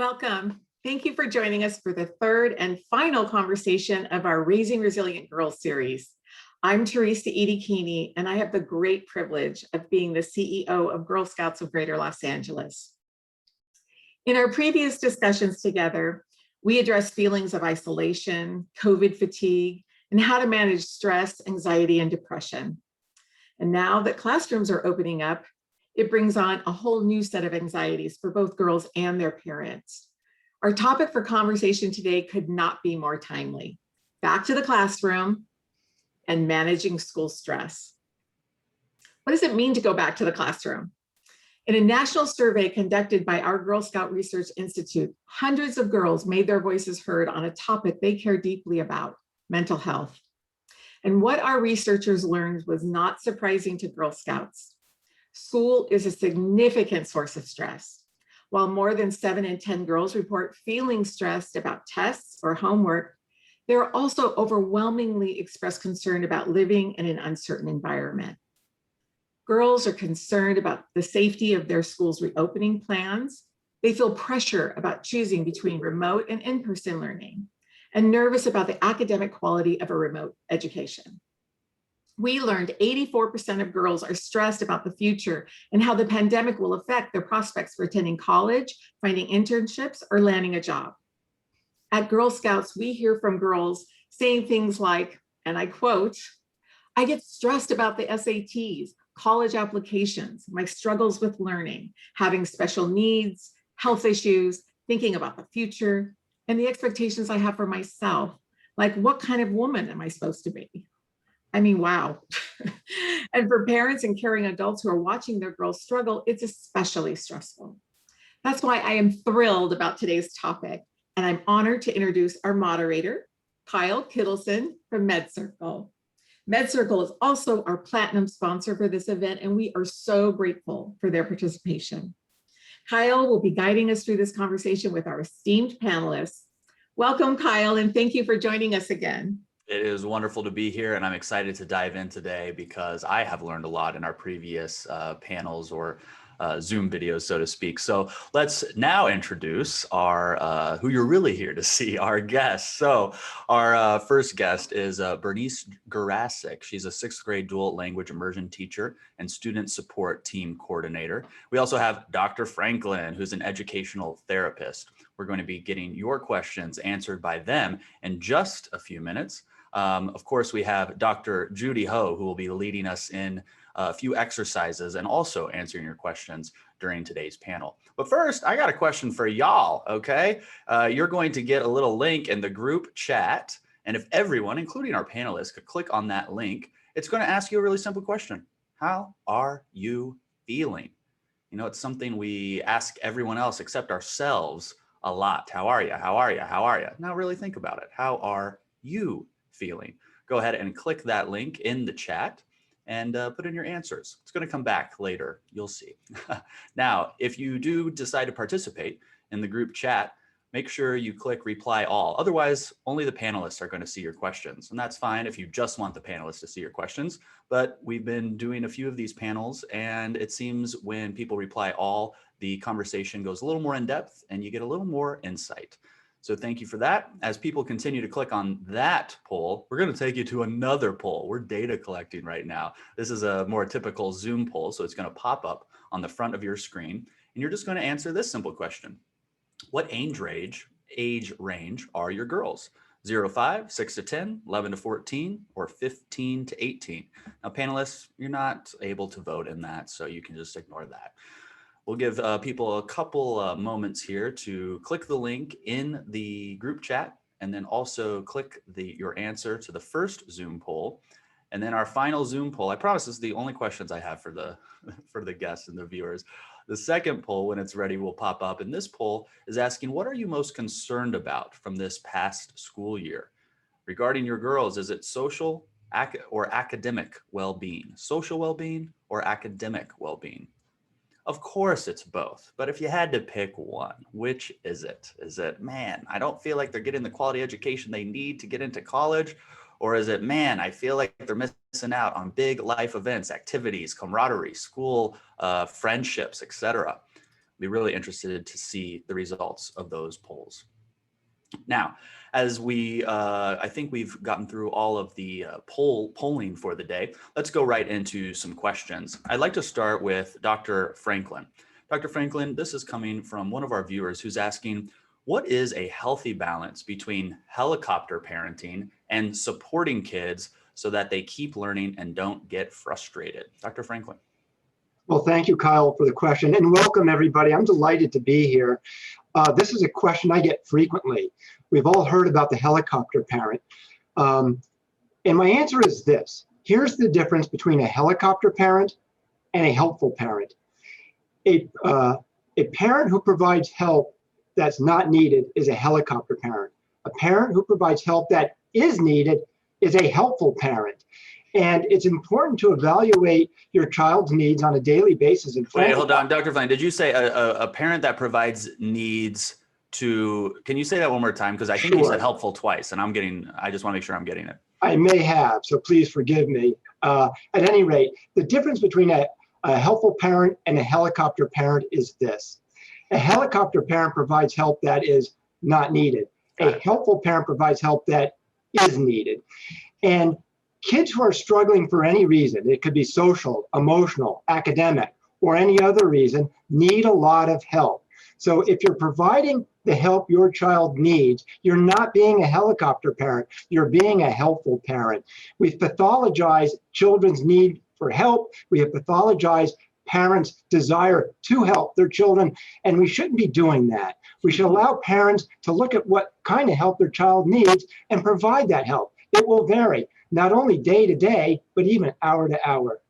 Welcome. Thank you for joining us for the third and final conversation of our Raising Resilient Girls series. I'm Teresa Edie Keeney, and I have the great privilege of being the CEO of Girl Scouts of Greater Los Angeles. In our previous discussions together, we addressed feelings of isolation, COVID fatigue, and how to manage stress, anxiety, and depression. And now that classrooms are opening up, it brings on a whole new set of anxieties for both girls and their parents. Our topic for conversation today could not be more timely. Back to the classroom and managing school stress. What does it mean to go back to the classroom? In a national survey conducted by our Girl Scout Research Institute, hundreds of girls made their voices heard on a topic they care deeply about, mental health. And what our researchers learned was not surprising to Girl Scouts. School is a significant source of stress. While more than 7 in 10 girls report feeling stressed about tests or homework, they are also overwhelmingly express concern about living in an uncertain environment. Girls are concerned about the safety of their school's reopening plans. They feel pressure about choosing between remote and in-person learning, and nervous about the academic quality of a remote education. We learned 84% of girls are stressed about the future and how the pandemic will affect their prospects for attending college, finding internships, or landing a job. At Girl Scouts, we hear from girls saying things like, and I quote, "I get stressed about the SATs, college applications, my struggles with learning, having special needs, health issues, thinking about the future, and the expectations I have for myself, like what kind of woman am I supposed to be?" I mean, wow. And for parents and caring adults who are watching their girls struggle, it's especially stressful. That's why I am thrilled about today's topic, and I'm honored to introduce our moderator, Kyle Kittleson from MedCircle. MedCircle is also our platinum sponsor for this event, and we are so grateful for their participation. Kyle will be guiding us through this conversation with our esteemed panelists. Welcome, Kyle, and thank you for joining us again. It is wonderful to be here, and I'm excited to dive in today because I have learned a lot in our previous panels or Zoom videos, so to speak. So let's now introduce our who you're really here to see, our guests. So our first guest is Bernice Garasic. She's a 6th grade dual language immersion teacher and student support team coordinator. We also have Dr. Franklin, who's an educational therapist. We're going to be getting your questions answered by them in just a few minutes. Of course, we have Dr. Judy Ho, who will be leading us in a few exercises and also answering your questions during today's panel. But first, I got a question for y'all, okay? You're going to get a little link in the group chat. And if everyone, including our panelists, could click on that link, it's going to ask you a really simple question. How are you feeling? You know, it's something we ask everyone else except ourselves a lot. How are you? How are you? How are you? Now really think about it. How are you feeling? Go ahead and click that link in the chat and put in your answers. It's going to come back later. You'll see. Now, if you do decide to participate in the group chat, make sure you click reply all. Otherwise, only the panelists are going to see your questions. And that's fine if you just want the panelists to see your questions. But we've been doing a few of these panels, and it seems when people reply all, the conversation goes a little more in depth and you get a little more insight. So thank you for that. As people continue to click on that poll, we're going to take you to another poll. We're data collecting right now. This is a more typical Zoom poll, so it's going to pop up on the front of your screen, and you're just going to answer this simple question. What age range are your girls? 0 to 5, 6 to 10, 11 to 14, or 15 to 18? Now, panelists, you're not able to vote in that, so you can just ignore that. We'll give people a couple moments here to click the link in the group chat and then also click your answer to the first Zoom poll. And then our final Zoom poll, I promise this is the only questions I have for the guests and the viewers. The second poll, when it's ready, will pop up. And this poll is asking, what are you most concerned about from this past school year? Regarding your girls, is it social or academic well-being? Social well-being or academic well-being? Of course it's both, but if you had to pick one, which is it? Is it, man, I don't feel like they're getting the quality education they need to get into college? Or is it, man, I feel like they're missing out on big life events, activities, camaraderie, school friendships, etc.? Be really interested to see the results of those polls. Now, as I think we've gotten through all of the polling for the day, let's go right into some questions. I'd like to start with Dr. Franklin. Dr. Franklin, this is coming from one of our viewers who's asking, what is a healthy balance between helicopter parenting and supporting kids so that they keep learning and don't get frustrated? Dr. Franklin. Well, thank you, Kyle, for the question, and welcome everybody. I'm delighted to be here. This is a question I get frequently. We've all heard about the helicopter parent. And my answer is this. Here's the difference between a helicopter parent and a helpful parent. A parent who provides help that's not needed is a helicopter parent. A parent who provides help that is needed is a helpful parent. And it's important to evaluate your child's needs on a daily basis. And wait, hold on, Dr. Fine. Did you say a parent that provides needs to, can you say that one more time? Because I think you said helpful twice, and I just want to make sure I'm getting it. I may have, so please forgive me. At any rate, the difference between a helpful parent and a helicopter parent is this. A helicopter parent provides help that is not needed. A helpful parent provides help that is needed. And kids who are struggling for any reason, it could be social, emotional, academic, or any other reason, need a lot of help. So if you're providing the help your child needs, you're not being a helicopter parent, you're being a helpful parent. We've pathologized children's need for help. We have pathologized parents' desire to help their children, and we shouldn't be doing that. We should allow parents to look at what kind of help their child needs and provide that help. It will vary, not only day to day, but even hour to hour.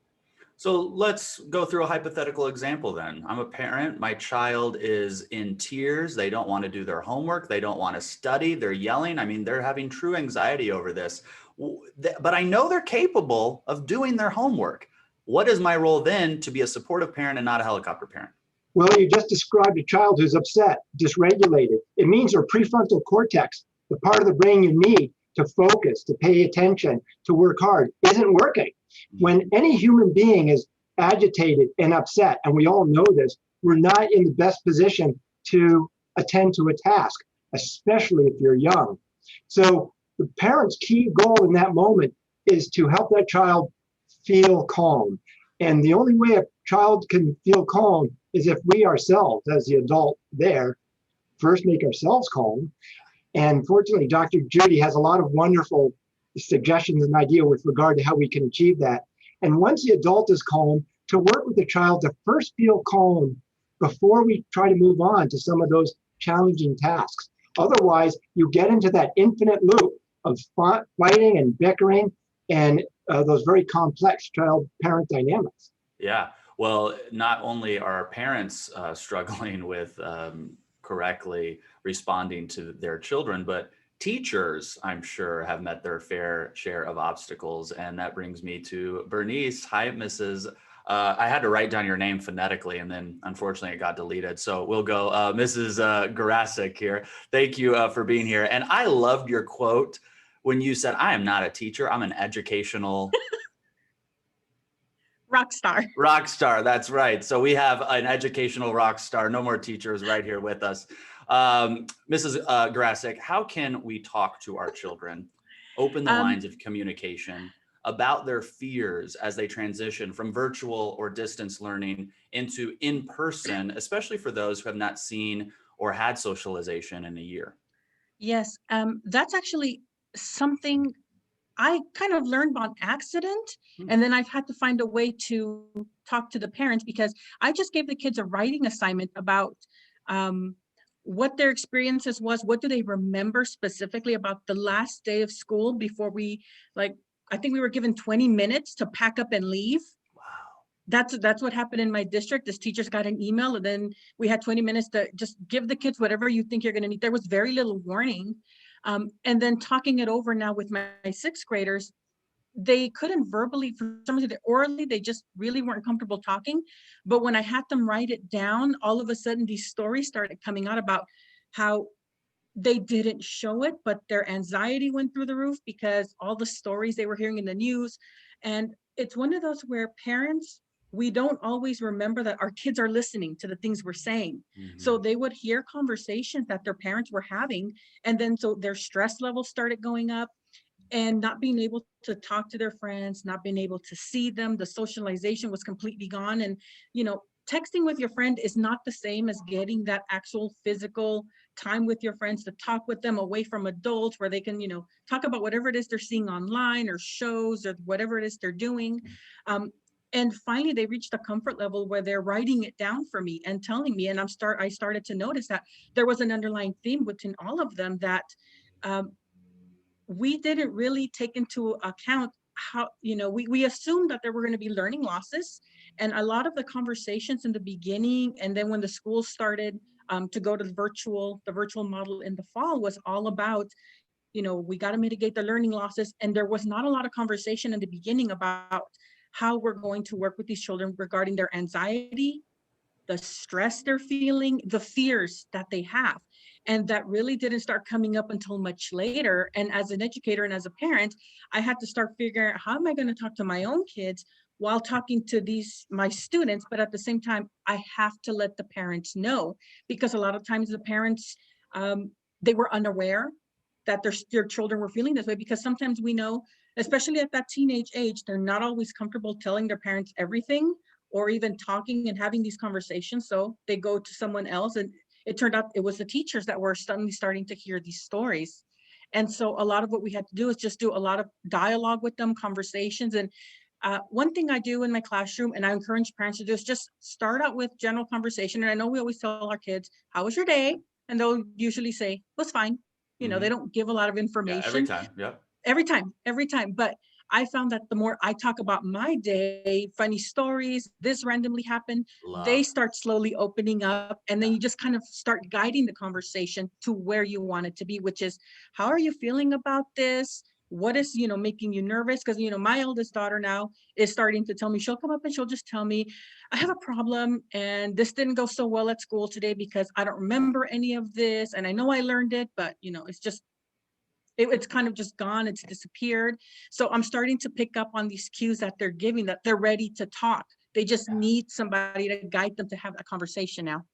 So let's go through a hypothetical example then. I'm a parent, my child is in tears, they don't want to do their homework, they don't want to study, they're yelling. I mean, they're having true anxiety over this, but I know they're capable of doing their homework. What is my role then to be a supportive parent and not a helicopter parent? Well, you just described a child who's upset, dysregulated. It means their prefrontal cortex, the part of the brain you need to focus, to pay attention, to work hard, isn't working. When any human being is agitated and upset, and we all know this, we're not in the best position to attend to a task, especially if you're young. So the parent's key goal in that moment is to help that child feel calm. And the only way a child can feel calm is if we ourselves, as the adult there, first make ourselves calm. And fortunately, Dr. Judy has a lot of wonderful suggestions and ideas with regard to how we can achieve that. And once the adult is calm, to work with the child to first feel calm before we try to move on to some of those challenging tasks. Otherwise, you get into that infinite loop of fighting and bickering and those very complex child-parent dynamics. Yeah, well, not only are parents struggling with correctly responding to their children, but teachers, I'm sure, have met their fair share of obstacles. And that brings me to Bernice. Hi, Mrs. I had to write down your name phonetically, and then unfortunately it got deleted. So we'll go Mrs. Garasik here. Thank you for being here. And I loved your quote when you said, I am not a teacher, I'm an educational... rock star. Rock star, that's right. So we have an educational rock star, no more teachers right here with us. Mrs. Garasik, how can we talk to our children, open the lines of communication about their fears as they transition from virtual or distance learning into in-person, especially for those who have not seen or had socialization in a year? Yes, that's actually something I kind of learned on accident. And then I've had to find a way to talk to the parents, because I just gave the kids a writing assignment about what their experiences was. What do they remember specifically about the last day of school before we, I think we were given 20 minutes to pack up and leave. Wow. That's what happened in my district. As teachers got an email, and then we had 20 minutes to just give the kids whatever you think you're going to need. There was very little warning. And then talking it over now with my sixth graders, they couldn't verbally, for some reason, orally, they just really weren't comfortable talking. But when I had them write it down, all of a sudden these stories started coming out about how they didn't show it, but their anxiety went through the roof because all the stories they were hearing in the news. And it's one of those where parents we don't always remember that our kids are listening to the things we're saying. So they would hear conversations that their parents were having, and then so their stress levels started going up, and not being able to talk to their friends, not being able to see them, the socialization was completely gone. And, texting with your friend is not the same as getting that actual physical time with your friends to talk with them away from adults where they can, talk about whatever it is they're seeing online or shows or whatever it is they're doing. And finally, they reached a comfort level where they're writing it down for me and telling me. And I started to notice that there was an underlying theme within all of them that we didn't really take into account how, we assumed that there were going to be learning losses. And a lot of the conversations in the beginning, and then when the school started to go to the virtual model in the fall, was all about, we got to mitigate the learning losses. And there was not a lot of conversation in the beginning about how we're going to work with these children regarding their anxiety, the stress they're feeling, the fears that they have. And that really didn't start coming up until much later. And as an educator and as a parent, I had to start figuring out, how am I going to talk to my own kids while talking to my students? But at the same time, I have to let the parents know, because a lot of times the parents, they were unaware that their children were feeling this way, because sometimes we know, especially at that teenage age, they're not always comfortable telling their parents everything, or even talking and having these conversations. So they go to someone else, and it turned out it was the teachers that were suddenly starting to hear these stories. And so a lot of what we had to do is just do a lot of dialogue with them, conversations. And one thing I do in my classroom, and I encourage parents to do, is just start out with general conversation. And I know we always tell our kids, how was your day? And they'll usually say, it was fine. They don't give a lot of information. Yeah, every time. Yep. Every time. But I found that the more I talk about my day, funny stories, this randomly happened, they start slowly opening up. And then you just kind of start guiding the conversation to where you want it to be, which is, how are you feeling about this? What is, making you nervous? Because, my eldest daughter now is starting to tell me, she'll come up and she'll just tell me, I have a problem and this didn't go so well at school today because I don't remember any of this. And I know I learned it, but, it's kind of just gone. It's disappeared. So I'm starting to pick up on these cues that they're giving, that they're ready to talk. They just need somebody to guide them to have that conversation now.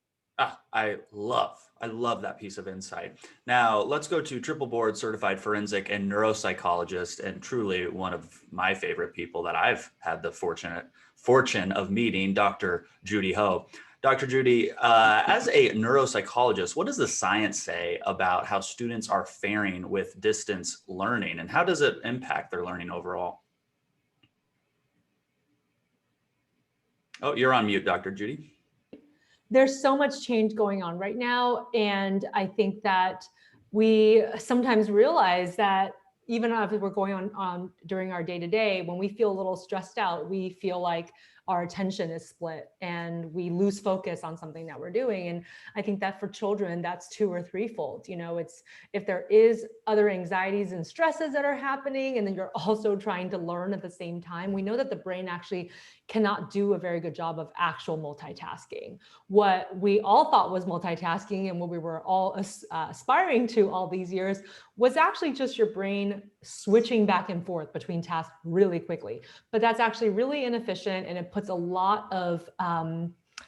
I love that piece of insight. Now let's go to triple board certified forensic and neuropsychologist, and truly one of my favorite people that I've had the fortune of meeting, Dr. Judy Ho. Dr. Judy, as a neuropsychologist, what does the science say about how students are faring with distance learning, and how does it impact their learning overall? Oh, you're on mute, Dr. Judy. There's so much change going on right now. And I think that we sometimes realize that even if we're going on during our day-to-day, when we feel a little stressed out, we feel like our attention is split and we lose focus on something that we're doing. And I think that for children, that's 2 or 3-fold. It's if there is other anxieties and stresses that are happening, and then you're also trying to learn at the same time, we know that the brain actually cannot do a very good job of actual multitasking. What we all thought was multitasking and what we were all aspiring to all these years was actually just your brain switching back and forth between tasks really quickly. But that's actually really inefficient, and it puts a lot of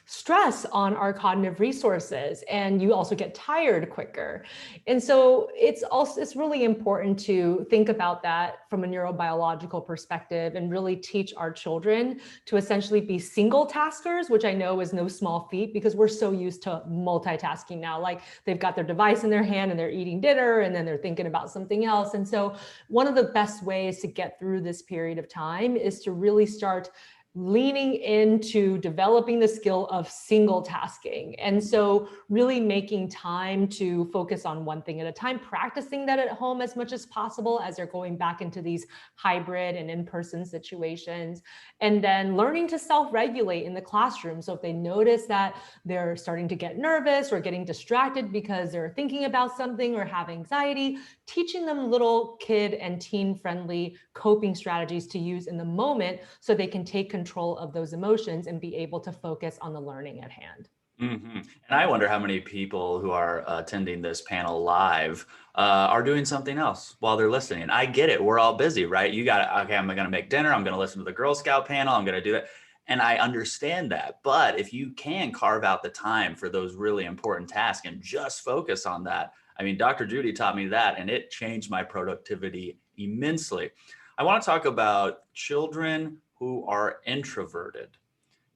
stress on our cognitive resources, and you also get tired quicker. And so it's really important to think about that from a neurobiological perspective and really teach our children to essentially be single taskers, which I know is no small feat because we're so used to multitasking now. Like they've got their device in their hand and they're eating dinner and then they're thinking about something else. And so one of the best ways to get through this period of time is to really start leaning into developing the skill of single tasking. And so really making time to focus on one thing at a time, practicing that at home as much as possible as they're going back into these hybrid and in-person situations, and then learning to self-regulate in the classroom. So if they notice that they're starting to get nervous or getting distracted because they're thinking about something or have anxiety, teaching them little kid and teen friendly coping strategies to use in the moment so they can take control of those emotions and be able to focus on the learning at hand. Mm-hmm. And I wonder how many people who are attending this panel live are doing something else while they're listening. And I get it. We're all busy, right? You got, okay, I'm going to make dinner. I'm going to listen to the Girl Scout panel. I'm going to do it. And I understand that. But if you can carve out the time for those really important tasks and just focus on that, I mean, Dr. Judy taught me that, and it changed my productivity immensely. I want to talk about children who are introverted.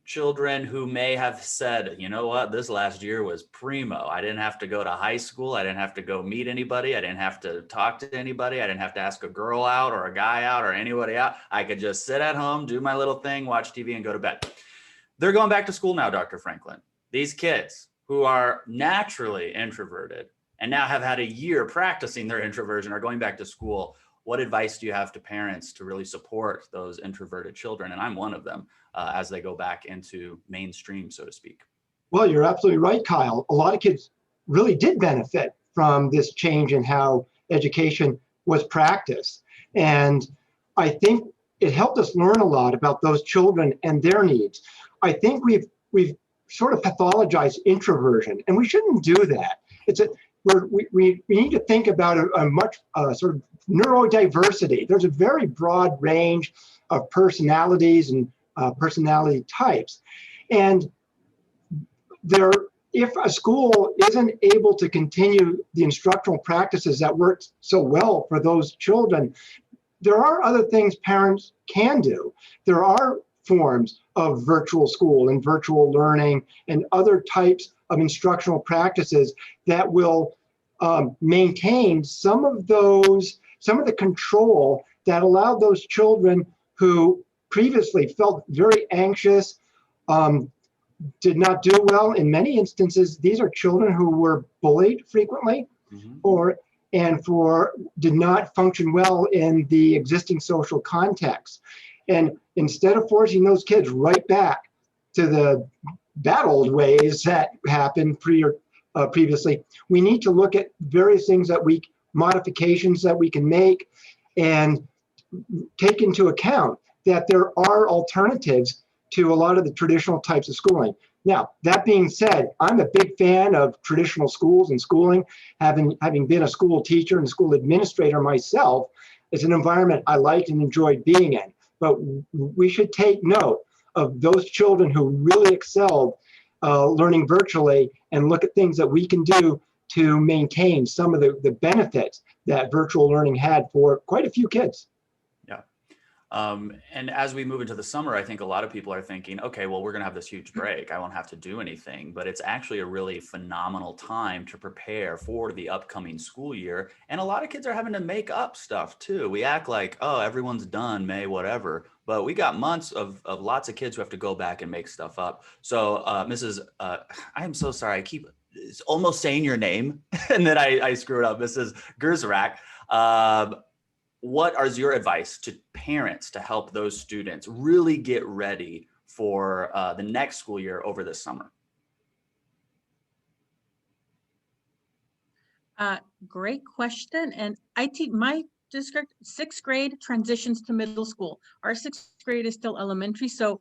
Children who may have said, you know what, this last year was primo. I didn't have to go to high school. I didn't have to go meet anybody. I didn't have to talk to anybody. I didn't have to ask a girl out or a guy out or anybody out. I could just sit at home, do my little thing, watch TV, and go to bed. They're going back to school now, Dr. Franklin. These kids who are naturally introverted and now have had a year practicing their introversion are going back to school. What advice do you have to parents to really support those introverted children? And I'm one of them. As they go back into mainstream, so to speak. Well, you're absolutely right, Kyle. A lot of kids really did benefit from this change in how education was practiced. And I think it helped us learn a lot about those children and their needs. I think we've sort of pathologized introversion, and we shouldn't do that. We need to think about a much sort of neurodiversity. There's a very broad range of personalities and personality types. And if a school isn't able to continue the instructional practices that work so well for those children, there are other things parents can do. There are forms of virtual school and virtual learning and other types of instructional practices that will maintain some of the control that allowed those children who previously felt very anxious, did not do well. In many instances, these are children who were bullied frequently, did not function well in the existing social context. And instead of forcing those kids right back to the bad old ways that happened previously, we need to look at various things modifications that we can make and take into account that there are alternatives to a lot of the traditional types of schooling. Now, that being said, I'm a big fan of traditional schools and schooling. Having been a school teacher and school administrator myself, it's an environment I liked and enjoyed being in. But we should take note of those children who really excelled learning virtually and look at things that we can do to maintain some of the benefits that virtual learning had for quite a few kids. And as we move into the summer, I think a lot of people are thinking, okay, well, we're going to have this huge break. I won't have to do anything, but it's actually a really phenomenal time to prepare for the upcoming school year. And a lot of kids are having to make up stuff too. We act like, oh, everyone's done, May, whatever, but we got months of lots of kids who have to go back and make stuff up. So Mrs. I am so sorry. I keep almost saying your name and then I screw it up. Mrs. Gerzrak. What is your advice to parents to help those students really get ready for the next school year over this summer? Great question. And I teach my district, 6th grade transitions to middle school. Our 6th grade is still elementary. So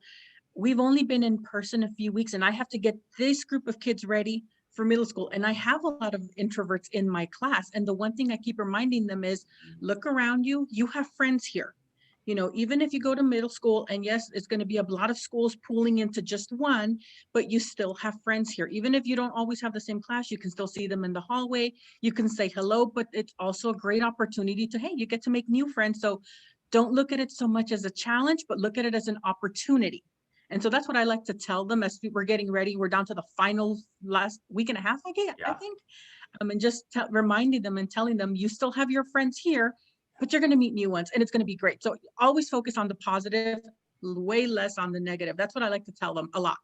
we've only been in person a few weeks and I have to get this group of kids ready for middle school. And I have a lot of introverts in my class. And the one thing I keep reminding them is look around you, you have friends here. You know, even if you go to middle school and yes, it's going to be a lot of schools pooling into just one, but you still have friends here. Even if you don't always have the same class, you can still see them in the hallway. You can say hello, but it's also a great opportunity to, hey, you get to make new friends. So don't look at it so much as a challenge, but look at it as an opportunity. And so that's what I like to tell them as we're getting ready. We're down to the final last week and a half, I think. And just reminding them and telling them you still have your friends here, but you're going to meet new ones and it's going to be great. So always focus on the positive, way less on the negative. That's what I like to tell them a lot.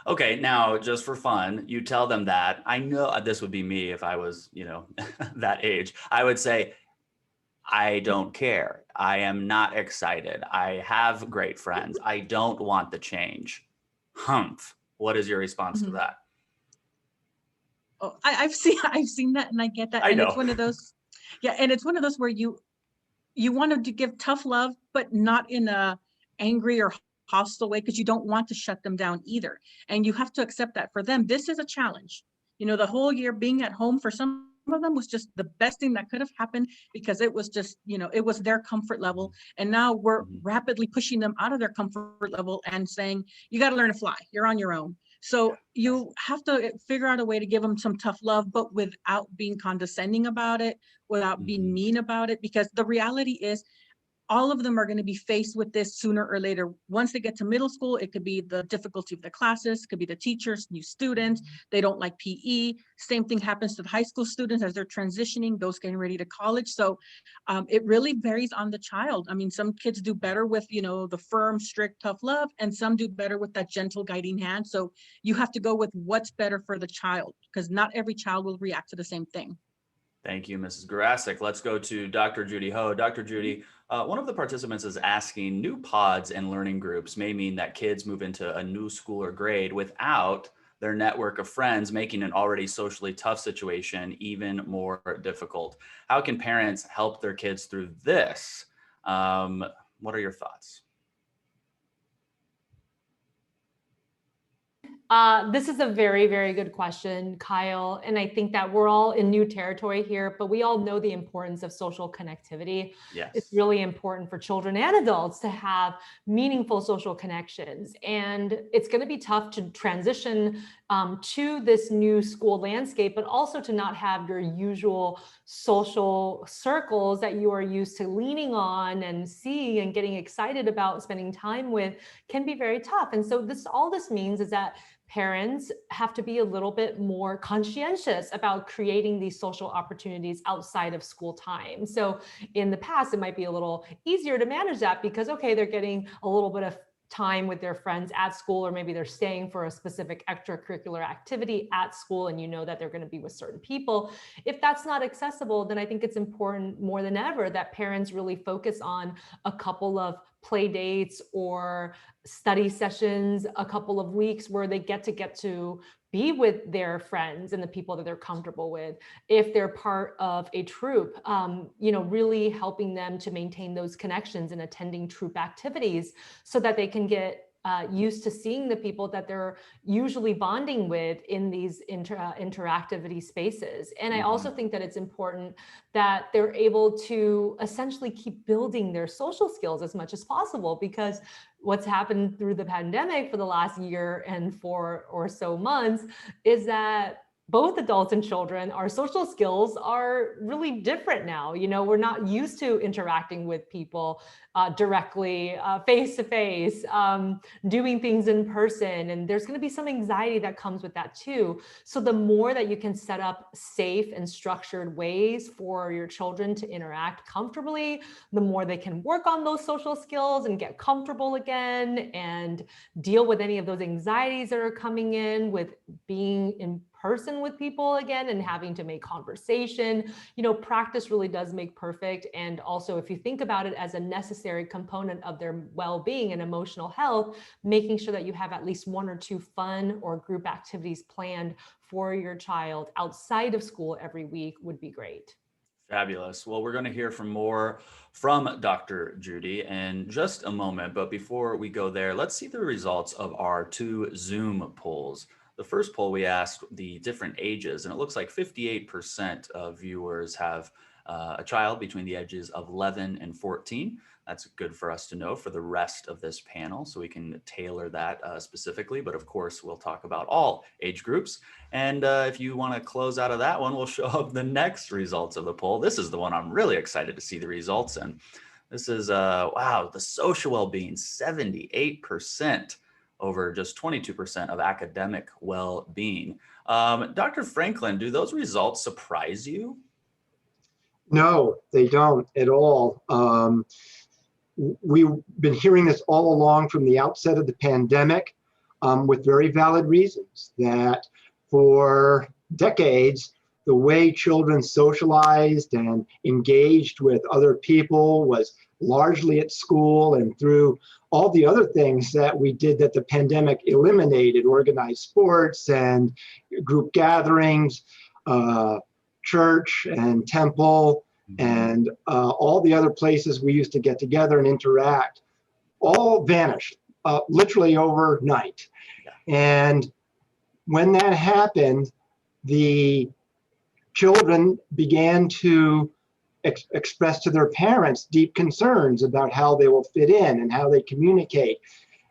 Okay, now just for fun, you tell them that. I know this would be me if I was, that age. I would say, I don't care. I am not excited. I have great friends. I don't want the change. Humph. What is your response to that? Oh, I've seen that and I get that. I know. It's one of those, and it's one of those where you want to give tough love, but not in a angry or hostile way because you don't want to shut them down either. And you have to accept that for them, this is a challenge. The whole year being at home for some of them was just the best thing that could have happened, because it was just, it was their comfort level. And now we're rapidly pushing them out of their comfort level and saying, you got to learn to fly. You're on your own. So you have to figure out a way to give them some tough love, but without being condescending about it, without being mean about it, because the reality is all of them are going to be faced with this sooner or later. Once they get to middle school, it could be the difficulty of the classes, could be the teachers, new students, they don't like PE. Same thing happens to the high school students as they're transitioning, those getting ready to college. So it really varies on the child. I mean, some kids do better with, the firm, strict, tough love, and some do better with that gentle guiding hand. So you have to go with what's better for the child, because not every child will react to the same thing. Thank you, Mrs. Garasik. Let's go to Dr. Judy Ho. Dr. Judy, one of the participants is asking, new pods and learning groups may mean that kids move into a new school or grade without their network of friends, making an already socially tough situation even more difficult. How can parents help their kids through this? What are your thoughts? This is a very, very good question, Kyle. And I think that we're all in new territory here, but we all know the importance of social connectivity. Yes. It's really important for children and adults to have meaningful social connections. And it's going to be tough to transition to this new school landscape, but also to not have your usual social circles that you are used to leaning on and seeing and getting excited about spending time with can be very tough. And so all this means is that parents have to be a little bit more conscientious about creating these social opportunities outside of school time. So in the past, it might be a little easier to manage that because, okay, they're getting a little bit of time with their friends at school, or maybe they're staying for a specific extracurricular activity at school and you know that they're going to be with certain people. If that's not accessible, then I think it's important more than ever that parents really focus on a couple of play dates or study sessions, a couple of weeks where they get to be with their friends and the people that they're comfortable with. If they're part of a troop, really helping them to maintain those connections and attending troop activities so that they can get used to seeing the people that they're usually bonding with in these interactivity spaces. And I also think that it's important that they're able to essentially keep building their social skills as much as possible, because what's happened through the pandemic for the last year and 4 or so months is that both adults and children, our social skills are really different now. We're not used to interacting with people directly, face to face, doing things in person. And there's going to be some anxiety that comes with that too. So the more that you can set up safe and structured ways for your children to interact comfortably, the more they can work on those social skills and get comfortable again and deal with any of those anxieties that are coming in with being in person with people again and having to make conversation. Practice really does make perfect. And also, if you think about it as a necessary component of their well-being and emotional health, making sure that you have at least 1 or 2 fun or group activities planned for your child outside of school every week would be great. Fabulous. Well, we're going to hear more from Dr. Judy in just a moment. But before we go there, let's see the results of our 2 Zoom polls. The first poll, we asked the different ages, and it looks like 58% of viewers have a child between the ages of 11 and 14. That's good for us to know for the rest of this panel, so we can tailor that specifically. But of course, we'll talk about all age groups. And if you want to close out of that one, we'll show up the next results of the poll. This is the one I'm really excited to see the results in. This is, wow, the social well-being, 78%. Over just 22% of academic well-being. Dr. Franklin, do those results surprise you? No, they don't at all. We've been hearing this all along from the outset of the pandemic with very valid reasons that for decades, the way children socialized and engaged with other people was largely at school and through all the other things that we did that the pandemic eliminated: organized sports and group gatherings, church and temple, and all the other places we used to get together and interact, all vanished literally overnight. And when that happened, the children began to express to their parents deep concerns about how they will fit in and how they communicate.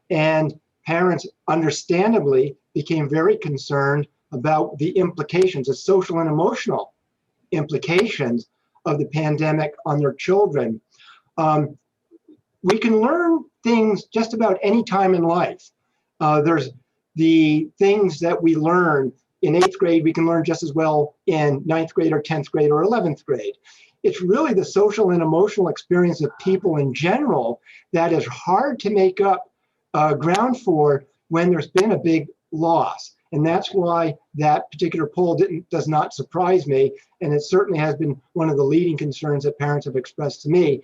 And parents understandably became very concerned about the implications, the social and emotional implications of the pandemic on their children. We can learn things just about any time in life. There's the things that we learn in 8th grade, we can learn just as well in 9th grade or 10th grade or 11th grade. It's really the social and emotional experience of people in general that is hard to make up ground for when there's been a big loss. And that's why that particular poll does not surprise me. And it certainly has been one of the leading concerns that parents have expressed to me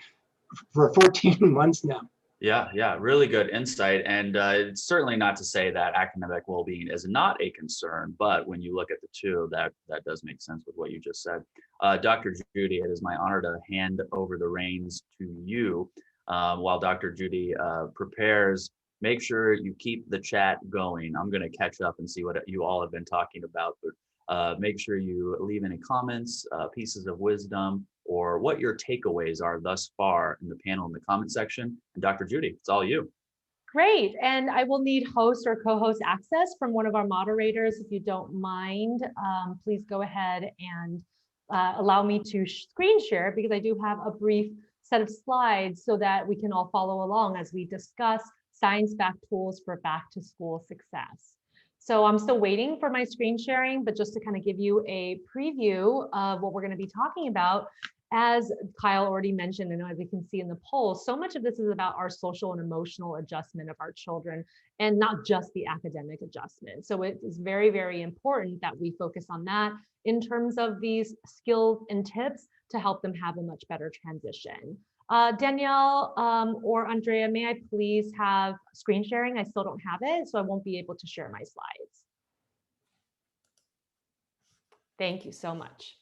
for 14 months now. Yeah, really good insight. And it's certainly not to say that academic well-being is not a concern, but when you look at the two, that does make sense with what you just said. Dr. Judy, it is my honor to hand over the reins to you while Dr. Judy prepares. Make sure you keep the chat going. I'm going to catch up and see what you all have been talking about, but make sure you leave any comments, pieces of wisdom, or what your takeaways are thus far in the panel in the comment section. And Dr. Judy, it's all you. Great. And I will need host or co-host access from one of our moderators. If you don't mind, please go ahead and allow me to screen share, because I do have a brief set of slides so that we can all follow along as we discuss science-backed tools for back-to-school success. So I'm still waiting for my screen sharing, but just to kind of give you a preview of what we're going to be talking about, as Kyle already mentioned, and as you can see in the poll, so much of this is about our social and emotional adjustment of our children, and not just the academic adjustment. So it is very, very important that we focus on that in terms of these skills and tips to help them have a much better transition. Danielle or Andrea, may I please have screen sharing? I still don't have it, so I won't be able to share my slides. Thank you so much.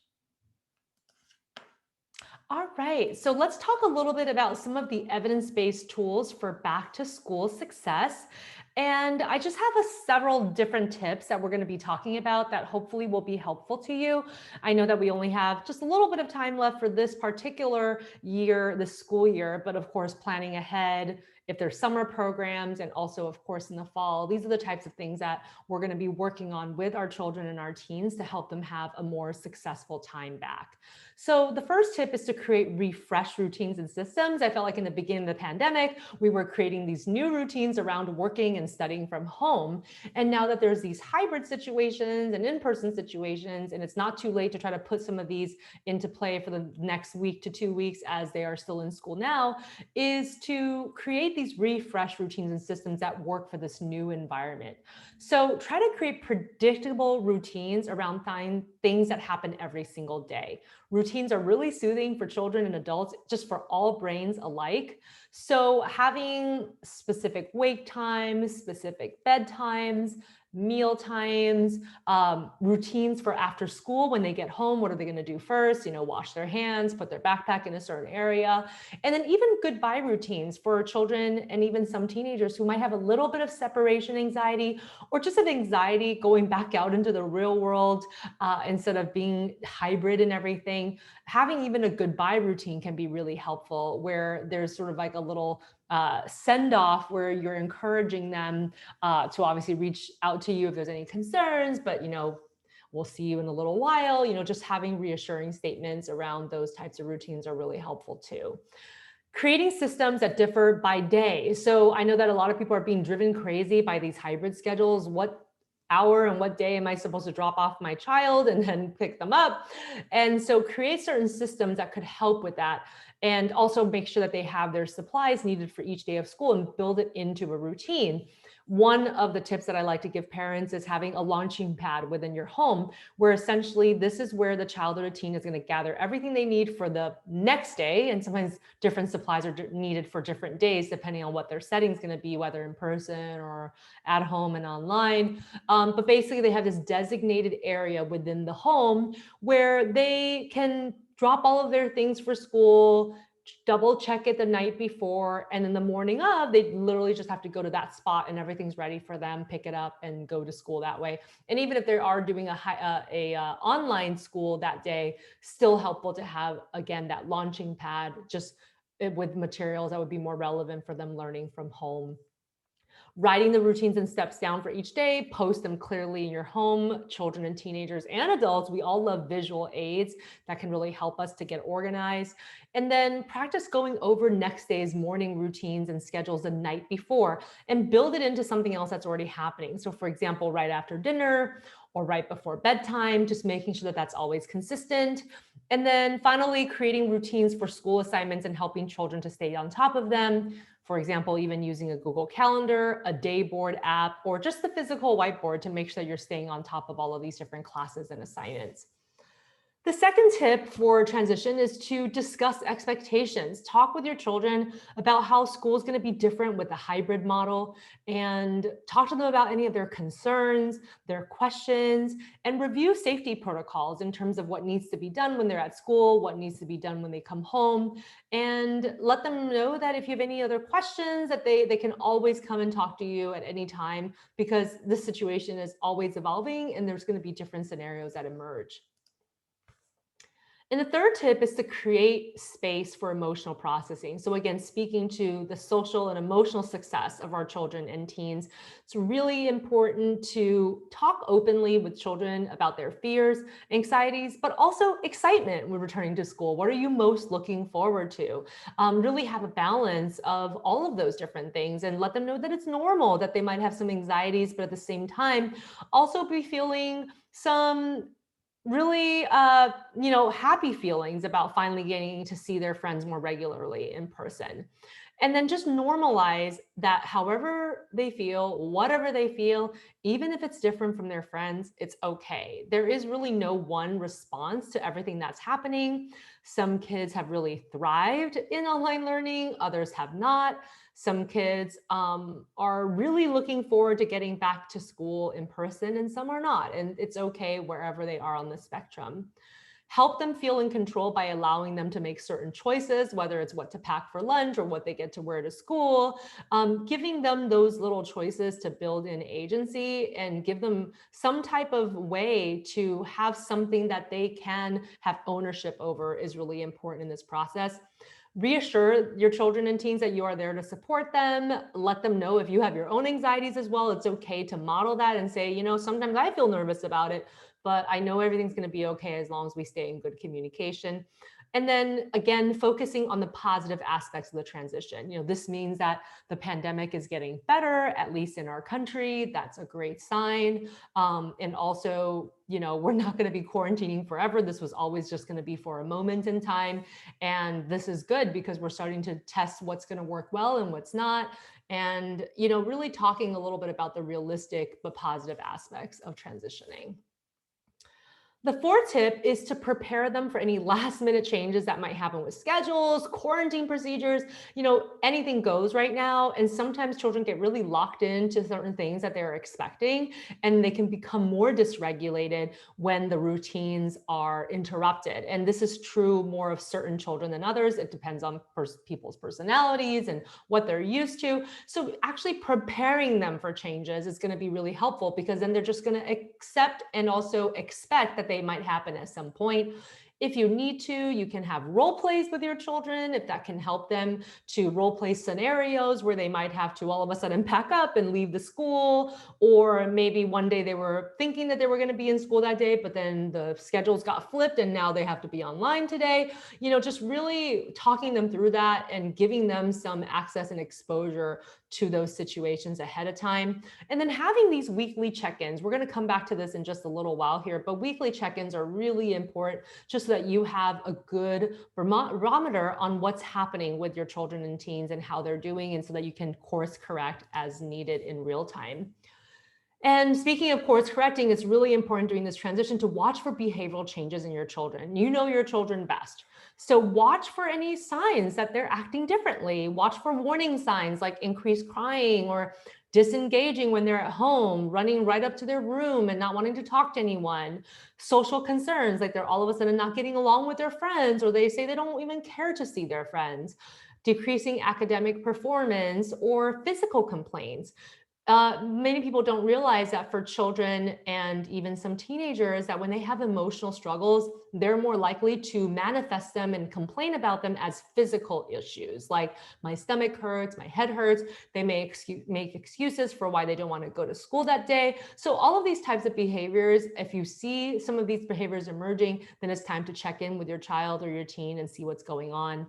All right, so let's talk a little bit about some of the evidence-based tools for back-to-school success. And I just have several different tips that we're going to be talking about that hopefully will be helpful to you. I know that we only have just a little bit of time left for this particular year, this school year, but of course, planning ahead, if there's summer programs, and also, of course, in the fall, these are the types of things that we're going to be working on with our children and our teens to help them have a more successful time back. So the first tip is to create refresh routines and systems. I felt like in the beginning of the pandemic, we were creating these new routines around working and studying from home. And now that there's these hybrid situations and in-person situations, and it's not too late to try to put some of these into play for the next week to 2 weeks as they are still in school now, is to create these refresh routines and systems that work for this new environment. So try to create predictable routines around things that happen every single day. Routines are really soothing for children and adults, just for all brains alike. So having specific wake times, specific bedtimes, meal times, routines for after school when they get home, what are they going to do first? Wash their hands, put their backpack in a certain area, and then even goodbye routines for children and even some teenagers who might have a little bit of separation anxiety or just an anxiety going back out into the real world instead of being hybrid and everything. Having even a goodbye routine can be really helpful, where there's sort of like a little send off where you're encouraging them to obviously reach out to you if there's any concerns, but we'll see you in a little while. Just having reassuring statements around those types of routines are really helpful too. Creating systems that differ by day. So I know that a lot of people are being driven crazy by these hybrid schedules. What hour and what day am I supposed to drop off my child and then pick them up? And so create certain systems that could help with that. And also make sure that they have their supplies needed for each day of school and build it into a routine. One of the tips that I like to give parents is having a launching pad within your home, where essentially this is where the child or the teen is going to gather everything they need for the next day. And sometimes different supplies are needed for different days, depending on what their setting is going to be, whether in person or at home and online. But basically they have this designated area within the home where they can drop all of their things for school, double check it the night before, and then the morning of, they literally just have to go to that spot and everything's ready for them, pick it up and go to school that way. And even if they are doing a online school that day, still helpful to have, again, that launching pad just with materials that would be more relevant for them learning from home. Writing the routines and steps down for each day, post them clearly in your home. Children and teenagers and adults, we all love visual aids that can really help us to get organized. And then practice going over next day's morning routines and schedules the night before and build it into something else that's already happening. So for example, right after dinner or right before bedtime, just making sure that that's always consistent. And then finally, creating routines for school assignments and helping children to stay on top of them. For example, even using a Google Calendar, a day board app, or just the physical whiteboard to make sure that you're staying on top of all of these different classes and assignments. The second tip for transition is to discuss expectations. Talk with your children about how school is going to be different with the hybrid model, and talk to them about any of their concerns, their questions, and review safety protocols in terms of what needs to be done when they're at school, what needs to be done when they come home, and let them know that if you have any other questions, that they can always come and talk to you at any time, because this situation is always evolving and there's going to be different scenarios that emerge. And the third tip is to create space for emotional processing. So again, speaking to the social and emotional success of our children and teens, it's really important to talk openly with children about their fears, anxieties, but also excitement when returning to school. What are you most looking forward to? Really have a balance of all of those different things and let them know that it's normal that they might have some anxieties, but at the same time, also be feeling some really, happy feelings about finally getting to see their friends more regularly in person. And then just normalize that however they feel, whatever they feel, even if it's different from their friends, it's okay. There is really no one response to everything that's happening. Some kids have really thrived in online learning, others have not. Some kids are really looking forward to getting back to school in person, and some are not. And it's okay wherever they are on the spectrum. Help them feel in control by allowing them to make certain choices, whether it's what to pack for lunch or what they get to wear to school, giving them those little choices to build in agency and give them some type of way to have something that they can have ownership over is really important in this process. Reassure your children and teens that you are there to support them. Let them know if you have your own anxieties as well. It's okay to model that and say, sometimes I feel nervous about it, but I know everything's going to be okay as long as we stay in good communication. And then again, focusing on the positive aspects of the transition. This means that the pandemic is getting better, at least in our country. That's a great sign. And also, we're not going to be quarantining forever. This was always just going to be for a moment in time. And this is good because we're starting to test what's going to work well and what's not. And, really talking a little bit about the realistic but positive aspects of transitioning. The fourth tip is to prepare them for any last minute changes that might happen with schedules, quarantine procedures, anything goes right now. And sometimes children get really locked into certain things that they're expecting, and they can become more dysregulated when the routines are interrupted. And this is true more of certain children than others. It depends on people's personalities and what they're used to. So actually preparing them for changes is going to be really helpful, because then they're just going to accept and also expect that they might happen at some point. If you need to, you can have role plays with your children, if that can help them to role play scenarios where they might have to all of a sudden pack up and leave the school, or maybe one day they were thinking that they were going to be in school that day, but then the schedules got flipped and now they have to be online today. Just really talking them through that and giving them some access and exposure to those situations ahead of time. And then having these weekly check-ins. We're going to come back to this in just a little while here, but weekly check-ins are really important, just so that you have a good barometer on what's happening with your children and teens and how they're doing, and so that you can course correct as needed in real time. And speaking of course correcting, it's really important during this transition to watch for behavioral changes in your children. You know your children best. So watch for any signs that they're acting differently. Watch for warning signs like increased crying or disengaging when they're at home, running right up to their room and not wanting to talk to anyone, social concerns, like they're all of a sudden not getting along with their friends, or they say they don't even care to see their friends, decreasing academic performance, or physical complaints. Many people don't realize that for children and even some teenagers, that when they have emotional struggles, they're more likely to manifest them and complain about them as physical issues, like my stomach hurts, my head hurts. They may make excuses for why they don't want to go to school that day. So all of these types of behaviors, if you see some of these behaviors emerging, then it's time to check in with your child or your teen and see what's going on.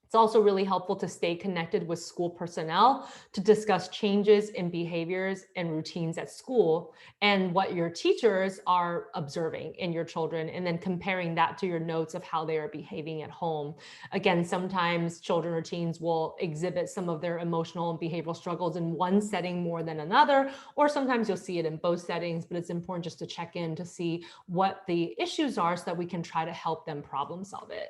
It's also really helpful to stay connected with school personnel to discuss changes in behaviors and routines at school and what your teachers are observing in your children, and then comparing that to your notes of how they are behaving at home. Again, sometimes children or teens will exhibit some of their emotional and behavioral struggles in one setting more than another, or sometimes you'll see it in both settings, but it's important just to check in to see what the issues are so that we can try to help them problem solve it.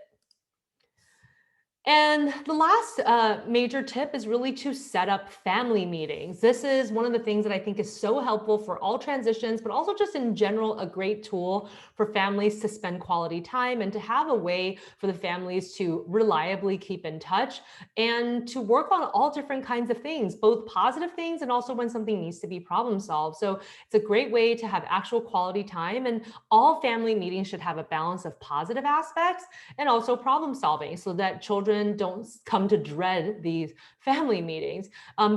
And the last major tip is really to set up family meetings. This is one of the things that I think is so helpful for all transitions, but also just in general, a great tool for families to spend quality time and to have a way for the families to reliably keep in touch and to work on all different kinds of things, both positive things and also when something needs to be problem solved. So it's a great way to have actual quality time, and all family meetings should have a balance of positive aspects and also problem solving so that children don't come to dread these family meetings.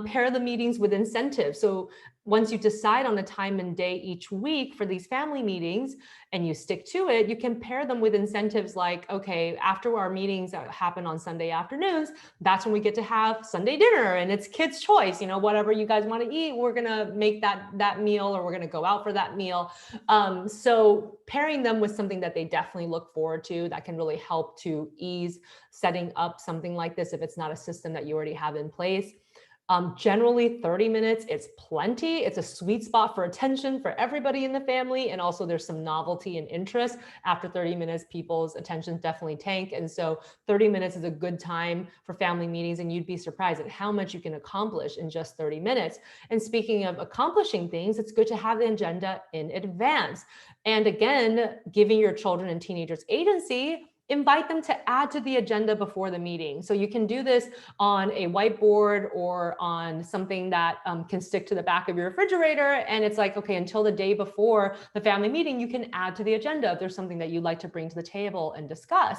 Pair the meetings with incentives. So once you decide on a time and day each week for these family meetings and you stick to it, you can pair them with incentives like, okay, after our meetings that happen on Sunday afternoons, that's when we get to have Sunday dinner, and it's kids' choice, whatever you guys want to eat, we're going to make that meal, or we're going to go out for that meal. So pairing them with something that they definitely look forward to, that can really help to ease setting up something like this if it's not a system that you already have in place. Generally 30 minutes, it's plenty. It's a sweet spot for attention for everybody in the family. And also there's some novelty and interest. After 30 minutes, people's attention definitely tank. And so 30 minutes is a good time for family meetings, and you'd be surprised at how much you can accomplish in just 30 minutes. And speaking of accomplishing things, it's good to have the agenda in advance. And again, giving your children and teenagers agency, invite them to add to the agenda before the meeting. So you can do this on a whiteboard or on something that can stick to the back of your refrigerator. And it's like, okay, until the day before the family meeting, you can add to the agenda if there's something that you'd like to bring to the table and discuss.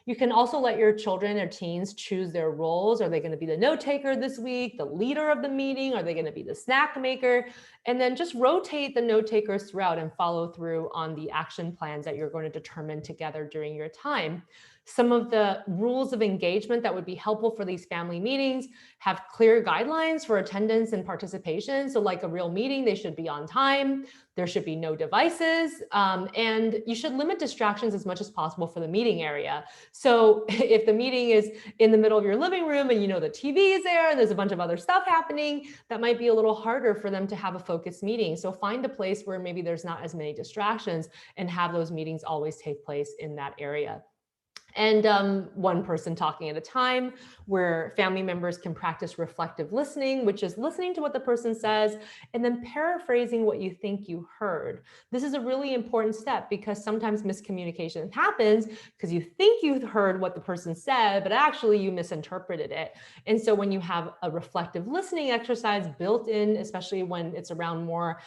You can also let your children or teens choose their roles. Are they going to be the note taker this week, the leader of the meeting? Are they going to be the snack maker? And then just rotate the note takers throughout and follow through on the action plans that you're going to determine together during your time. Some of the rules of engagement that would be helpful for these family meetings: have clear guidelines for attendance and participation. So like a real meeting, they should be on time. There should be no devices, and you should limit distractions as much as possible for the meeting area. So if the meeting is in the middle of your living room and the TV is there and there's a bunch of other stuff happening, that might be a little harder for them to have a focused meeting. So find a place where maybe there's not as many distractions and have those meetings always take place in that area. And one person talking at a time, where family members can practice reflective listening, which is listening to what the person says and then paraphrasing what you think you heard. This is a really important step because sometimes miscommunication happens because you think you heard what the person said, but actually you misinterpreted it. And so when you have a reflective listening exercise built in, especially when it's around more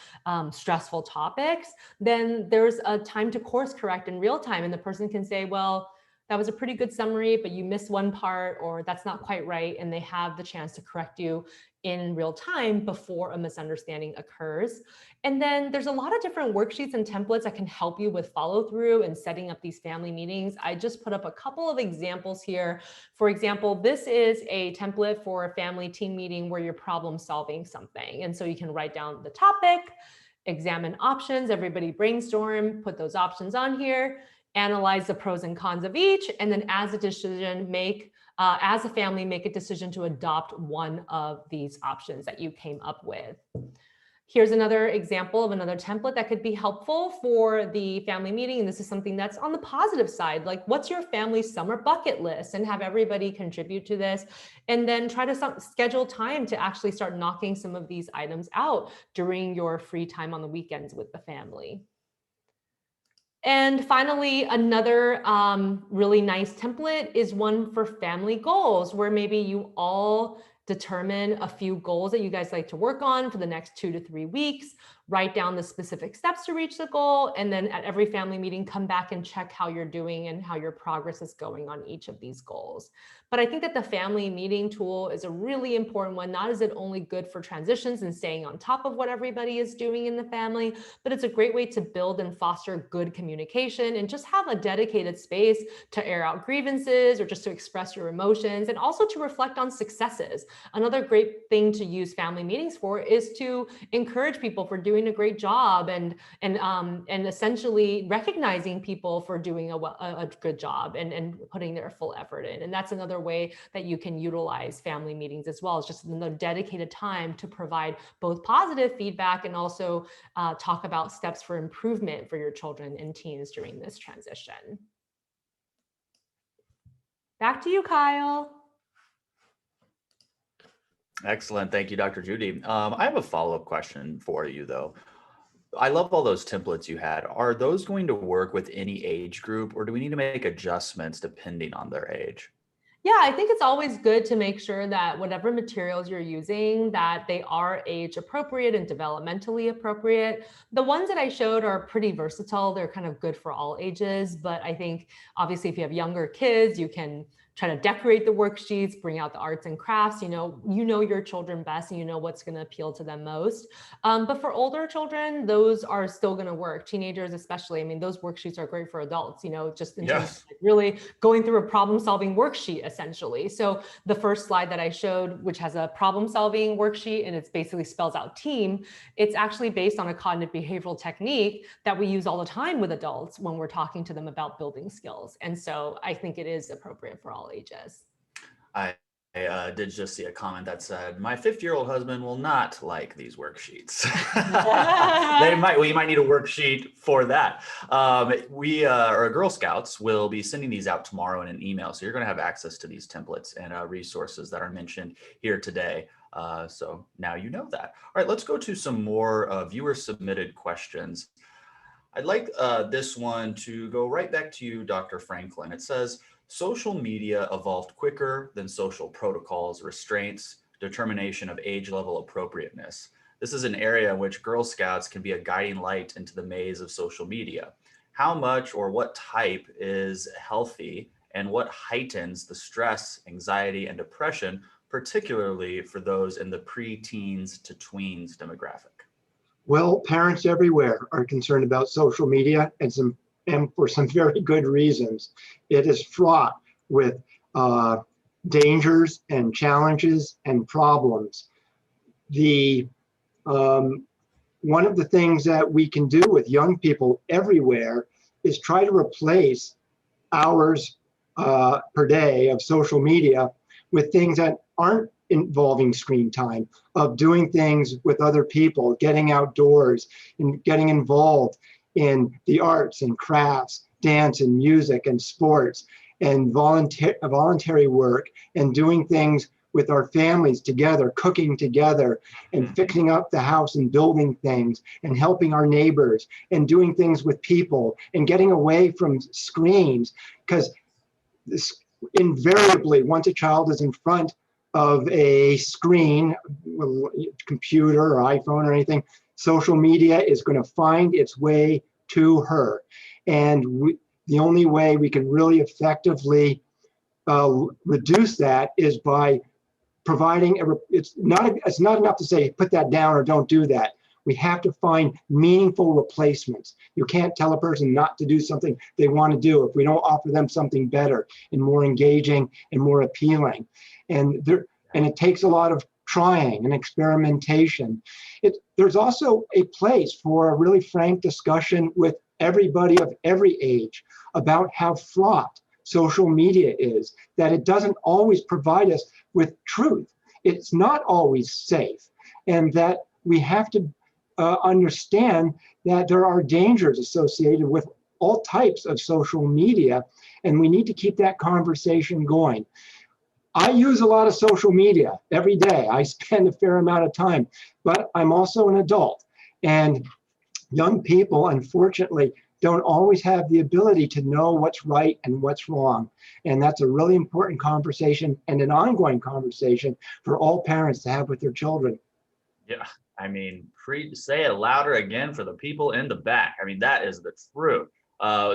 stressful topics, then there's a time to course correct in real time. And the person can say, well, that was a pretty good summary, but you missed one part, or that's not quite right. And they have the chance to correct you in real time before a misunderstanding occurs. And then there's a lot of different worksheets and templates that can help you with follow through and setting up these family meetings. I just put up a couple of examples here. For example, this is a template for a family team meeting where you're problem solving something. And so you can write down the topic, examine options, everybody brainstorm, put those options on here, analyze the pros and cons of each, and then as a family, make a decision to adopt one of these options that you came up with. Here's another example of another template that could be helpful for the family meeting. And this is something that's on the positive side, like what's your family summer bucket list, and have everybody contribute to this. And then try to schedule time to actually start knocking some of these items out during your free time on the weekends with the family. And finally, another really nice template is one for family goals, where maybe you all determine a few goals that you guys like to work on for the next 2 to 3 weeks, write down the specific steps to reach the goal, and then at every family meeting, come back and check how you're doing and how your progress is going on each of these goals. But I think that the family meeting tool is a really important one. Not is it only good for transitions and staying on top of what everybody is doing in the family, but it's a great way to build and foster good communication and just have a dedicated space to air out grievances or just to express your emotions, and also to reflect on successes. Another great thing to use family meetings for is to encourage people for doing a great job and essentially recognizing people for doing a good job and putting their full effort in. And that's another way that you can utilize family meetings as well. It's just another dedicated time to provide both positive feedback and also talk about steps for improvement for your children and teens during this transition. Back to you, Kyle. Excellent. Thank you, Dr. Judy. I have a follow-up question for you, though. I love all those templates you had. Are those going to work with any age group, or do we need to make adjustments depending on their age? Yeah, I think it's always good to make sure that whatever materials you're using, that they are age appropriate and developmentally appropriate. The ones that I showed are pretty versatile. They're kind of good for all ages, but I think obviously if you have younger kids, you can try to decorate the worksheets, bring out the arts and crafts. You know your children best and you know what's going to appeal to them most. But for older children, those are still going to work. Teenagers especially, I mean, those worksheets are great for adults, just in terms of like really going through a problem-solving worksheet, essentially. So the first slide that I showed, which has a problem-solving worksheet, and it's basically spells out team, it's actually based on a cognitive behavioral technique that we use all the time with adults when we're talking to them about building skills. And so I think it is appropriate for all ages. I did just see a comment that said, my 50-year-old husband will not like these worksheets. You might need a worksheet for that. We or Girl Scouts will be sending these out tomorrow in an email. So you're going to have access to these templates and resources that are mentioned here today. So now you know that. All right, let's go to some more viewer submitted questions. I'd like this one to go right back to you, Dr. Franklin. It says, social media evolved quicker than social protocols, restraints, determination of age level appropriateness. This is an area in which Girl Scouts can be a guiding light into the maze of social media. How much or what type is healthy, and what heightens the stress, anxiety, and depression, particularly for those in the pre-teens to tweens demographic? Well, parents everywhere are concerned about social media, and for some very good reasons. It is fraught with dangers and challenges and problems. One of the things that we can do with young people everywhere is try to replace hours per day of social media with things that aren't involving screen time, of doing things with other people, getting outdoors and getting involved in the arts and crafts, dance and music and sports, and voluntary work, and doing things with our families together, cooking together and fixing up the house and building things and helping our neighbors and doing things with people and getting away from screens. Because invariably, once a child is in front of a screen, computer or iPhone or anything, social media is going to find its way to her. And the only way we can really effectively reduce that is by providing it's not enough to say, put that down or don't do that. We have to find meaningful replacements. You can't tell a person not to do something they want to do if we don't offer them something better and more engaging and more appealing. And it takes a lot of trying and experimentation. There's also a place for a really frank discussion with everybody of every age about how fraught social media is, that it doesn't always provide us with truth. It's not always safe, and that we have to understand that there are dangers associated with all types of social media, and we need to keep that conversation going. I use a lot of social media every day. I spend a fair amount of time, but I'm also an adult. And young people, unfortunately, don't always have the ability to know what's right and what's wrong. And that's a really important conversation and an ongoing conversation for all parents to have with their children. Yeah, I mean, say it louder again for the people in the back. I mean, that is the truth.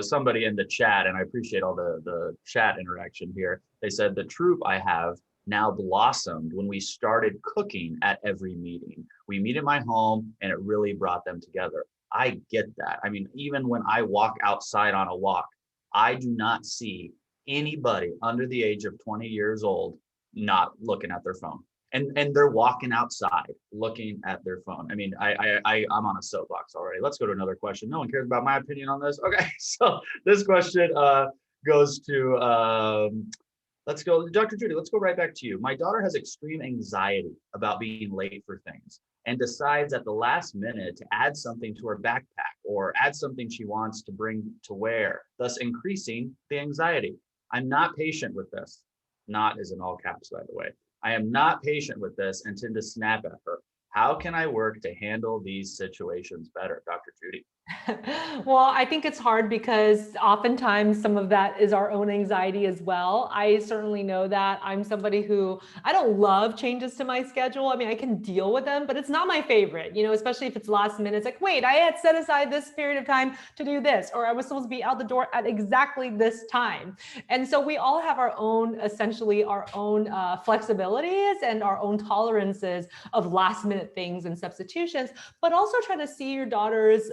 Somebody in the chat, and I appreciate all the chat interaction here. They said the troop I have now blossomed when we started cooking at every meeting. We meet in my home, and it really brought them together. I get that. I mean, even when I walk outside on a walk, I do not see anybody under the age of 20 years old not looking at their phone. And they're walking outside looking at their phone. I mean, I'm on a soapbox already. Let's go to another question. No one cares about my opinion on this. Okay, so this question goes to, let's go, Dr. Judy, let's go right back to you. My daughter has extreme anxiety about being late for things and decides at the last minute to add something to her backpack or add something she wants to bring to wear, thus increasing the anxiety. I'm not patient with this. Not is in all caps, by the way. I am not patient with this and tend to snap at her. How can I work to handle these situations better, Dr. Judy? Well, I think it's hard because oftentimes some of that is our own anxiety as well. I certainly know that I'm somebody who, I don't love changes to my schedule. I mean, I can deal with them, but it's not my favorite, especially if it's last minute. It's like, wait, I had set aside this period of time to do this, or I was supposed to be out the door at exactly this time. And so we all have our own, essentially our own flexibilities and our own tolerances of last minute things and substitutions, but also trying to see your daughter's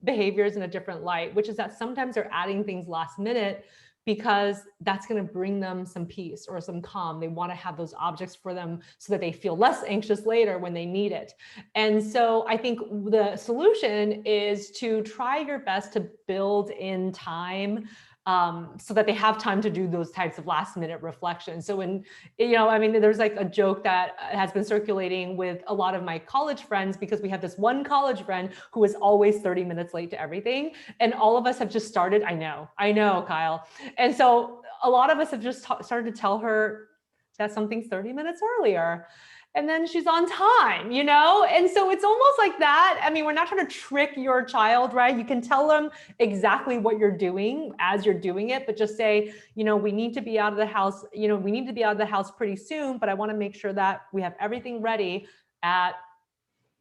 behaviors in a different light, which is that sometimes they're adding things last minute because that's going to bring them some peace or some calm. They want to have those objects for them so that they feel less anxious later when they need it. And so I think the solution is to try your best to build in time so that they have time to do those types of last minute reflections. So when, I mean, there's like a joke that has been circulating with a lot of my college friends, because we have this one college friend who is always 30 minutes late to everything. And all of us have just started, I know, Kyle. And so a lot of us have just started to tell her that something's 30 minutes earlier. And then she's on time, And so it's almost like that. I mean, we're not trying to trick your child, right? You can tell them exactly what you're doing as you're doing it, but just say, we need to be out of the house, we need to be out of the house pretty soon, but I want to make sure that we have everything ready at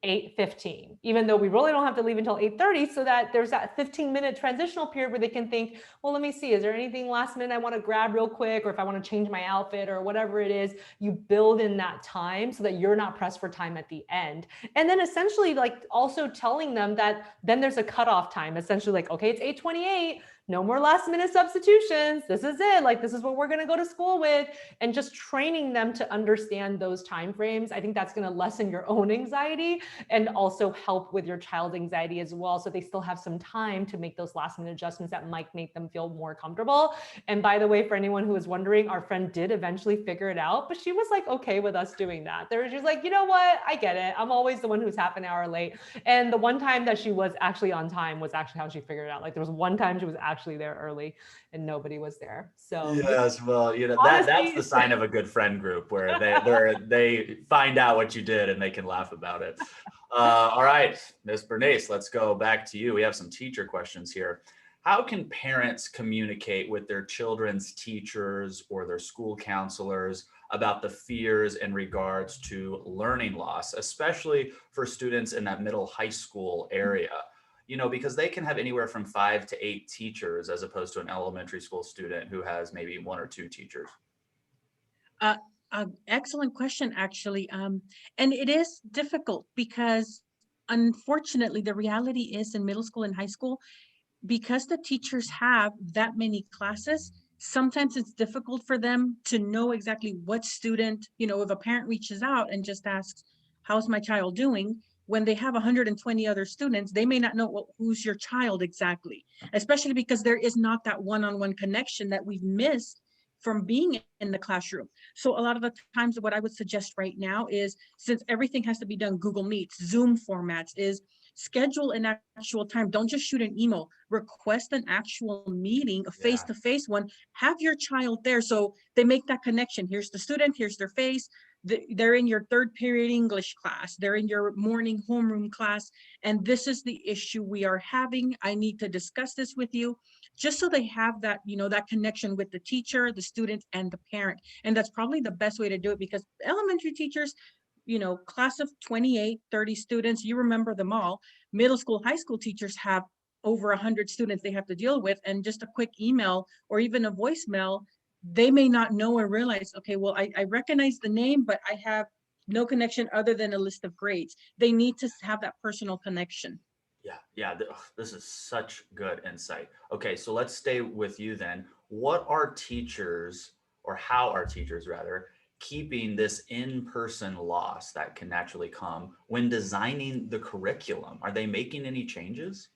8:15, even though we really don't have to leave until 8:30, so that there's that 15-minute transitional period where they can think, well, let me see, is there anything last minute I want to grab real quick, or if I want to change my outfit or whatever it is. You build in that time so that you're not pressed for time at the end. And then essentially like also telling them that then there's a cutoff time, essentially like, okay, it's 8:28. No more last minute substitutions. This is it. Like, this is what we're going to go to school with, and just training them to understand those timeframes. I think that's going to lessen your own anxiety and also help with your child's anxiety as well. So they still have some time to make those last minute adjustments that might make them feel more comfortable. And by the way, for anyone who is wondering, our friend did eventually figure it out, but she was like, okay with us doing that. She was like, you know what? I get it. I'm always the one who's half an hour late. And the one time that she was actually on time was actually how she figured it out. Like there was one time she was actually there early and nobody was there. So yes, well, honestly, that's the sign of a good friend group, where they find out what you did and they can laugh about it. All right, Ms. Bernace, let's go back to you. We have some teacher questions here. How can parents communicate with their children's teachers or their school counselors about the fears in regards to learning loss, especially for students in that middle high school area? Because they can have anywhere from 5 to 8 teachers as opposed to an elementary school student who has maybe 1 or 2 teachers. Excellent question, actually. And it is difficult because unfortunately, the reality is in middle school and high school, because the teachers have that many classes, sometimes it's difficult for them to know exactly what student, if a parent reaches out and just asks, how's my child doing? When they have 120 other students, they may not know who's your child exactly, especially because there is not that one-on-one connection that we've missed from being in the classroom. So a lot of the times what I would suggest right now is, since everything has to be done Google Meets, Zoom formats, is schedule an actual time. Don't just shoot an email, request an actual meeting, a face-to-face one, have your child there. So they make that connection. Here's the student, here's their face. They're in your third period English class. They're in your morning homeroom class. And this is the issue we are having. I need to discuss this with you, just so they have that, that connection with the teacher, the student, and the parent. And that's probably the best way to do it, because elementary teachers, class of 28, 30 students, you remember them all. Middle school, high school teachers have over 100 students they have to deal with, and just a quick email or even a voicemail, they may not know or realize, okay, well, I recognize the name, but I have no connection other than a list of grades. They need to have that personal connection. Yeah, this is such good insight. Okay, so let's stay with you then. What are teachers, or how are teachers rather, keeping this in-person loss that can naturally come when designing the curriculum? Are they making any changes?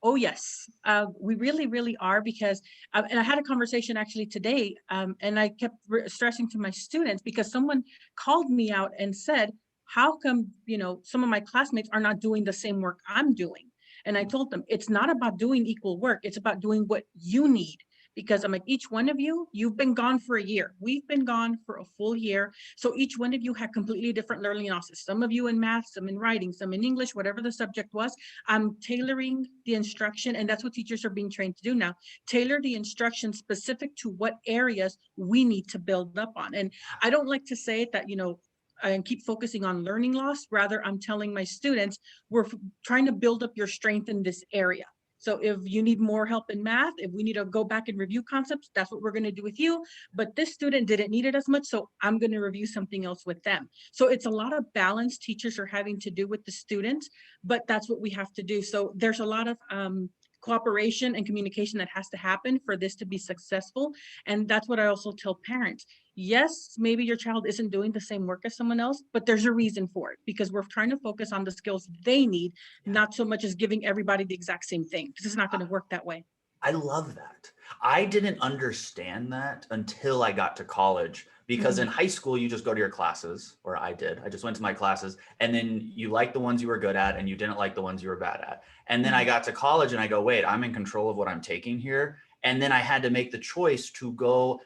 Oh, yes, we really, really are, because, and I had a conversation actually today, and I kept stressing to my students, because someone called me out and said, how come, some of my classmates are not doing the same work I'm doing? And I told them, it's not about doing equal work. It's about doing what you need. Because I'm like, each one of you, you've been gone for a year. We've been gone for a full year. So each one of you had completely different learning analysis. Some of you in math, some in writing, some in English, whatever the subject was. I'm tailoring the instruction, and that's what teachers are being trained to do now. Tailor the instruction specific to what areas we need to build up on. And I don't like to say it that, and keep focusing on learning loss. Rather, I'm telling my students, we're trying to build up your strength in this area. So if you need more help in math, if we need to go back and review concepts, that's what we're going to do with you. But this student didn't need it as much, so I'm going to review something else with them. So it's a lot of balance teachers are having to do with the students, but that's what we have to do. So there's a lot of cooperation and communication that has to happen for this to be successful. And that's what I also tell parents. Yes, maybe your child isn't doing the same work as someone else, but there's a reason for it, because we're trying to focus on the skills they need, not so much as giving everybody the exact same thing, because it's not going to work that way. I love that. I didn't understand that until I got to college, because in high school, you just go to your classes, or I did. I just went to my classes, and then you liked the ones you were good at and you didn't like the ones you were bad at. And then I got to college and I go, wait, I'm in control of what I'm taking here. And then I had to make the choice to go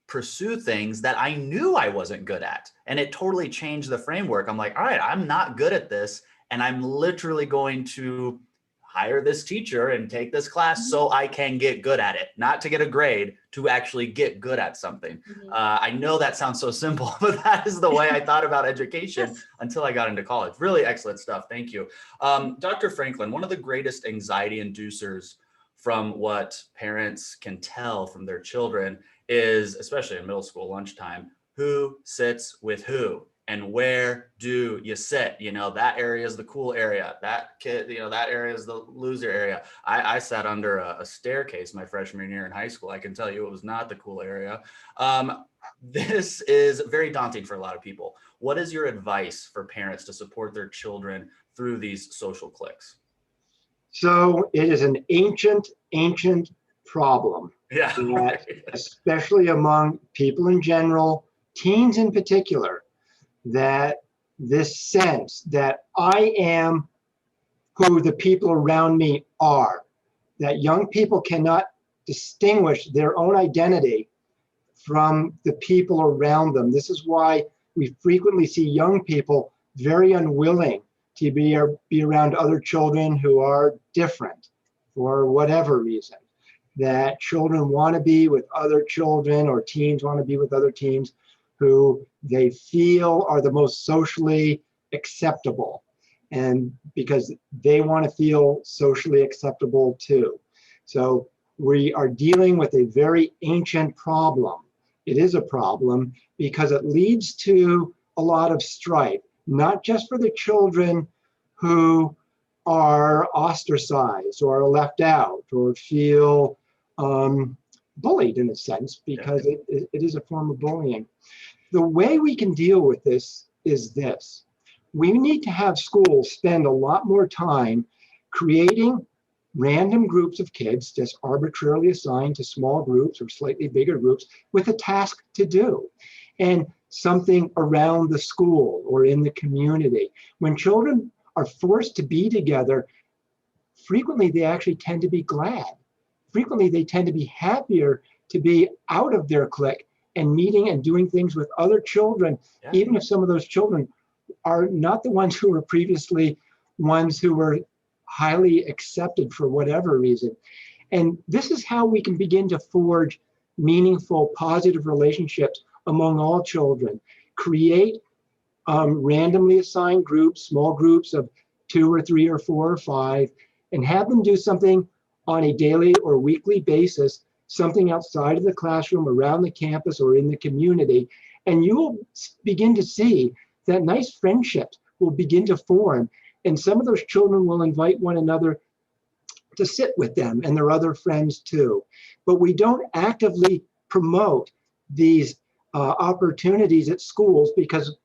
pursue things that I knew I wasn't good at. And it totally changed the framework. I'm like, all right, I'm not good at this. And I'm literally going to hire this teacher and take this class so I can get good at it, not to get a grade, to actually get good at something. I know that sounds so simple, but that is the way I thought about education until I got into college. Really excellent stuff. Thank you. Dr. Franklin, one of the greatest anxiety inducers from what parents can tell from their children is, especially in middle school lunchtime, who sits with who and where do you sit? That area is the cool area. That kid, that area is the loser area. I sat under a staircase my freshman year in high school. I can tell you it was not the cool area. This is very daunting for a lot of people. What is your advice for parents to support their children through these social cliques? So it is an ancient problem. Yeah. That, especially among people in general, teens in particular, that this sense that I am who the people around me are, that young people cannot distinguish their own identity from the people around them. This is why we frequently see young people very unwilling to be around other children who are different for whatever reason. That children want to be with other children, or teens want to be with other teens who they feel are the most socially acceptable, and because they want to feel socially acceptable too. So we are dealing with a very ancient problem. It is a problem because it leads to a lot of strife, not just for the children who are ostracized or left out or feel bullied in a sense, because it is a form of bullying. The way we can deal with this is this. We need to have schools spend a lot more time creating random groups of kids, just arbitrarily assigned to small groups or slightly bigger groups, with a task to do, and something around the school or in the community. When children are forced to be together, frequently they actually tend to be glad. Frequently they tend to be happier to be out of their clique and meeting and doing things with other children, Yeah. even if some of those children are not the ones who were previously ones who were highly accepted for whatever reason. And this is how we can begin to forge meaningful, positive relationships among all children. Create randomly assigned groups, small groups of 2 or 3 or 4 or 5, and have them do something on a daily or weekly basis, something outside of the classroom, around the campus, or in the community. And you will begin to see that nice friendships will begin to form. And some of those children will invite one another to sit with them and their other friends too. But we don't actively promote these opportunities at schools because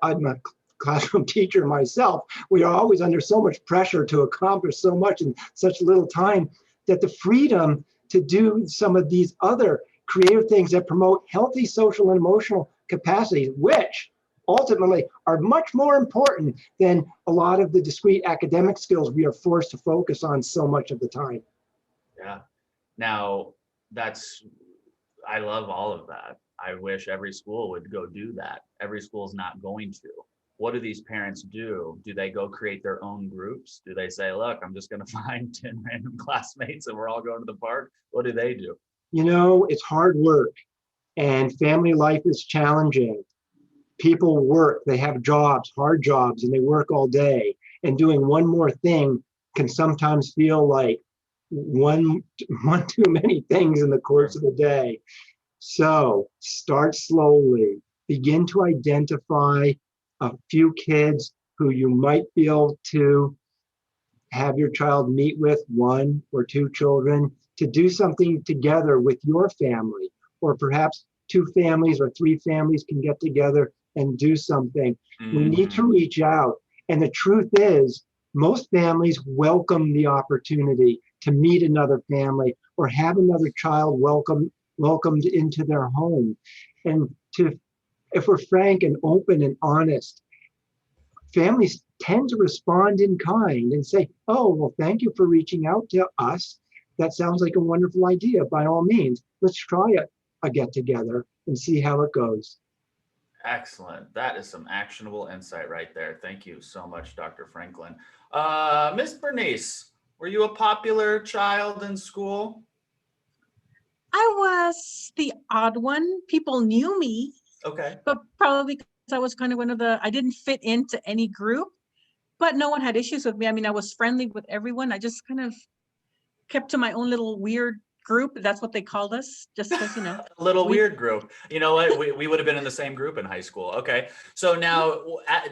I'm a classroom teacher myself. We are always under so much pressure to accomplish so much in such little time that the freedom to do some of these other creative things that promote healthy social and emotional capacities, which ultimately are much more important than a lot of the discrete academic skills we are forced to focus on so much of the time. Yeah. Now, I love all of that. I wish every school would go do that. Every school is not going to. What do these parents do? Do they go create their own groups? Do they say, look, I'm just going to find 10 random classmates and we're all going to the park? What do they do? You know, it's hard work and family life is challenging. People work, they have jobs, hard jobs, and they work all day. And doing one more thing can sometimes feel like one too many things in the course of the day. So start slowly. Begin to identify a few kids who you might be able to have your child meet with, 1 or 2 children, to do something together with your family, or perhaps 2 families or 3 families can get together and do something. We need to reach out. And the truth is, most families welcome the opportunity to meet another family or have another child welcomed into their home. And if we're frank and open and honest, families tend to respond in kind and say, oh, well, thank you for reaching out to us. That sounds like a wonderful idea. By all means, let's try a get together and see how it goes. Excellent. That is some actionable insight right there. Thank you so much, Dr. Franklin. Miss Bernice, were you a popular child in school? I was the odd one. People knew me, Okay. but probably because I was kind of I didn't fit into any group, but no one had issues with me. I mean, I was friendly with everyone. I just kind of kept to my own little weird group. That's what they called us, just because, A little weird group. You know what? We would have been in the same group in high school. Okay. So now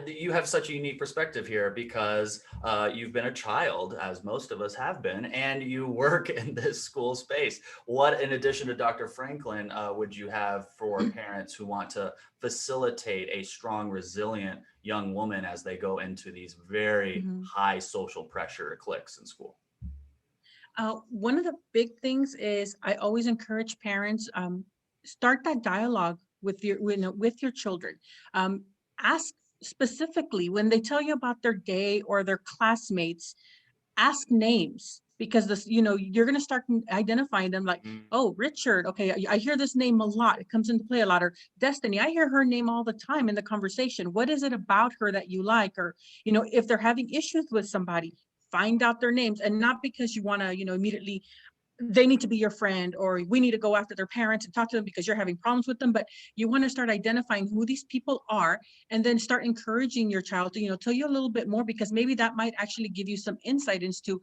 you have such a unique perspective here because you've been a child, as most of us have been, and you work in this school space. What, in addition to Dr. Franklin, would you have for parents who want to facilitate a strong, resilient young woman as they go into these very high social pressure cliques in school? One of the big things is I always encourage parents, start that dialogue with your children. Ask specifically when they tell you about their day or their classmates, ask names, because you're going to start identifying them, like, oh, Richard, okay, I hear this name a lot, it comes into play a lot. Or Destiny, I hear her name all the time in the conversation. What is it about her that you like? Or if they're having issues with somebody, find out their names. And not because you want to immediately they need to be your friend, or we need to go after their parents and talk to them because you're having problems with them, but you want to start identifying who these people are, and then start encouraging your child to tell you a little bit more, because maybe that might actually give you some insight into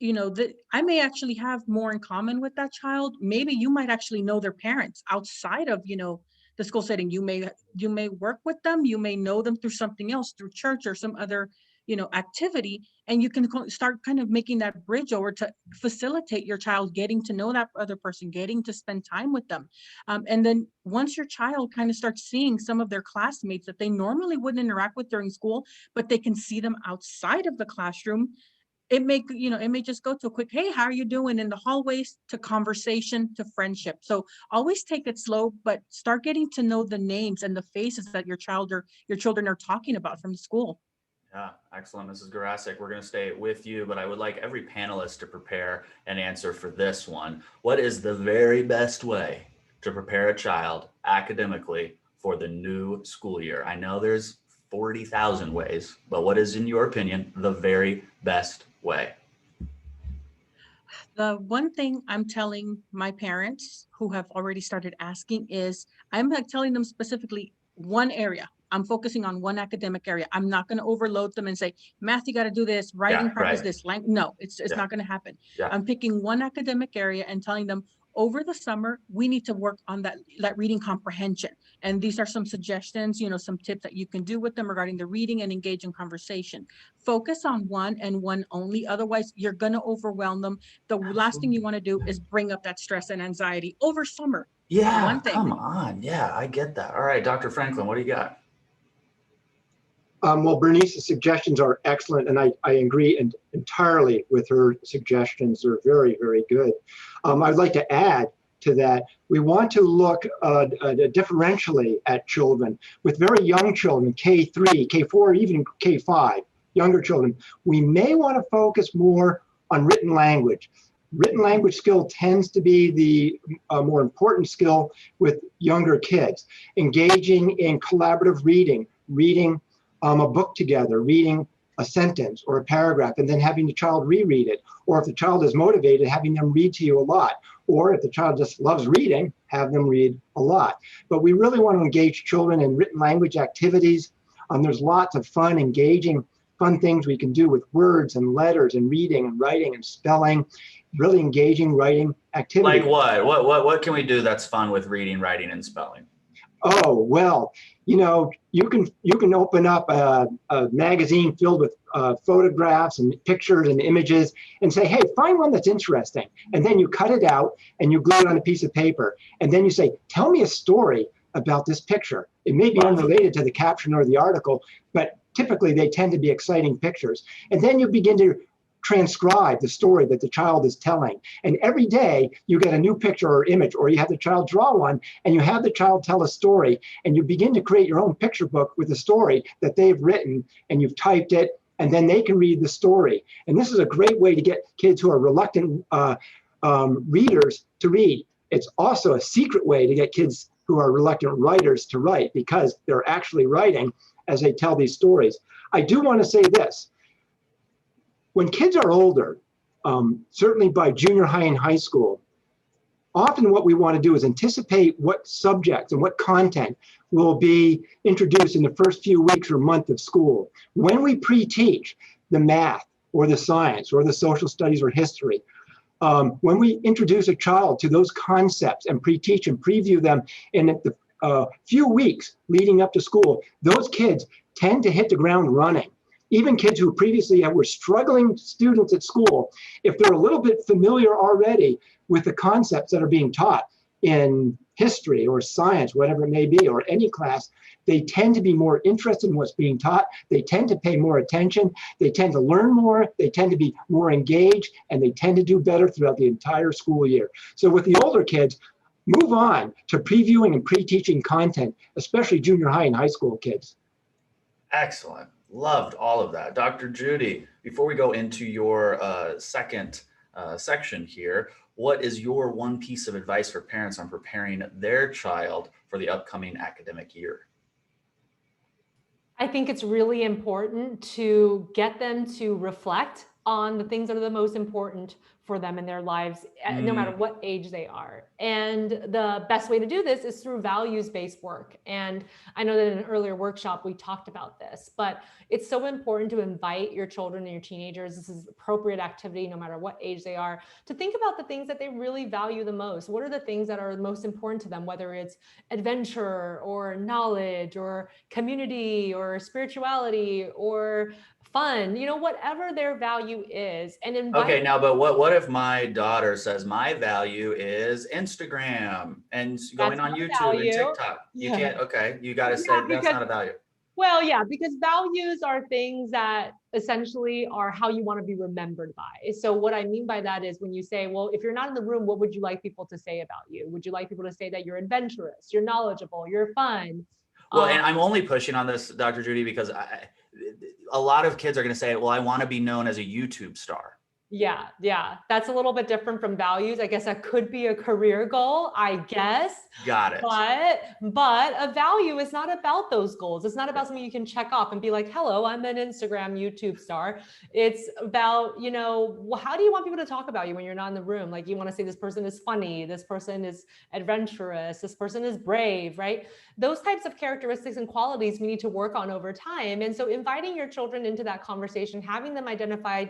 that I may actually have more in common with that child. Maybe you might actually know their parents outside of the school setting. You may work with them, you may know them through something else, through church or some other activity, and you can start kind of making that bridge over to facilitate your child getting to know that other person, getting to spend time with them. And then once your child kind of starts seeing some of their classmates that they normally wouldn't interact with during school, but they can see them outside of the classroom, it may just go to a quick, hey, how are you doing, in the hallways, to conversation, to friendship. So always take it slow, but start getting to know the names and the faces that your children are talking about from school. Yeah, excellent, Mrs. Garasik. We're going to stay with you, but I would like every panelist to prepare an answer for this one. What is the very best way to prepare a child academically for the new school year? I know there's 40,000 ways, but what is, in your opinion, the very best way? The one thing I'm telling my parents who have already started asking is I'm like telling them specifically one area. I'm focusing on one academic area. I'm not going to overload them and say, math, you got to do this, writing Yeah, practice right. this, no, it's Yeah. not going to happen. Yeah. I'm picking one academic area and telling them over the summer, we need to work on that reading comprehension. And these are some suggestions, some tips that you can do with them regarding the reading and engage in conversation. Focus on one and one only. Otherwise, you're going to overwhelm them. The last thing you want to do is bring up that stress and anxiety over summer. Yeah, One thing. come on. Yeah, I get that. All right, Dr. Franklin, what do you got? Well, Bernice's suggestions are excellent, and I agree entirely with her suggestions. They're very, very good. I'd like to add to that, we want to look differentially at children. With very young children, K3, K4, even K5, younger children, we may want to focus more on written language. Written language skill tends to be the more important skill with younger kids. Engaging in collaborative reading, reading a book together, reading a sentence or a paragraph, and then having the child reread it. Or if the child is motivated, having them read to you a lot. Or if the child just loves reading, have them read a lot. But we really want to engage children in written language activities. There's lots of fun, engaging, fun things we can do with words and letters and reading and writing and spelling, really engaging writing activities. Like what? What can we do that's fun with reading, writing, and spelling? Oh, well, you can open up a magazine filled with photographs and pictures and images and say, hey, find one that's interesting. And then you cut it out and you glue it on a piece of paper. And then you say, tell me a story about this picture. It may be unrelated to the caption or the article, but typically they tend to be exciting pictures. And then you begin to transcribe the story that the child is telling. And every day you get a new picture or image, or you have the child draw one and you have the child tell a story, and you begin to create your own picture book with a story that they've written and you've typed it, and then they can read the story. And this is a great way to get kids who are reluctant readers to read. It's also a secret way to get kids who are reluctant writers to write, because they're actually writing as they tell these stories. I do want to say this. When kids are older, certainly by junior high and high school, often what we want to do is anticipate what subjects and what content will be introduced in the first few weeks or month of school. When we pre-teach the math or the science or the social studies or history, when we introduce a child to those concepts and pre-teach and preview them in the few weeks leading up to school, those kids tend to hit the ground running. Even kids who previously were struggling students at school, if they're a little bit familiar already with the concepts that are being taught in history or science, whatever it may be, or any class, they tend to be more interested in what's being taught. They tend to pay more attention. They tend to learn more. They tend to be more engaged, and they tend to do better throughout the entire school year. So with the older kids, move on to previewing and pre-teaching content, especially junior high and high school kids. Excellent. Loved all of that. Dr. Judy, before we go into your second section here, what is your one piece of advice for parents on preparing their child for the upcoming academic year? I think it's really important to get them to reflect on the things that are the most important for them in their lives, no matter what age they are. And the best way to do this is through values-based work. And I know that in an earlier workshop, we talked about this, but it's so important to invite your children and your teenagers, this is appropriate activity, no matter what age they are, to think about the things that they really value the most. What are the things that are most important to them, whether it's adventure or knowledge or community or spirituality or fun, whatever their value is. And okay, now, but what if my daughter says my value is Instagram and going on YouTube and TikTok? You can't, okay, you got to say that's not a value. Well, yeah, because values are things that essentially are how you want to be remembered by. So what I mean by that is when you say, well, if you're not in the room, what would you like people to say about you? Would you like people to say that you're adventurous, you're knowledgeable, you're fun? Well, and I'm only pushing on this, Dr. Judy, because a lot of kids are going to say, well, I want to be known as a YouTube star. Yeah, yeah. That's a little bit different from values. I guess that could be a career goal, I guess. Got it. But a value is not about those goals. It's not about something you can check off and be like, hello, I'm an Instagram YouTube star. It's about, you know, how do you want people to talk about you when you're not in the room? Like, you want to say this person is funny, this person is adventurous, this person is brave, right? Those types of characteristics and qualities we need to work on over time. And so inviting your children into that conversation, having them identify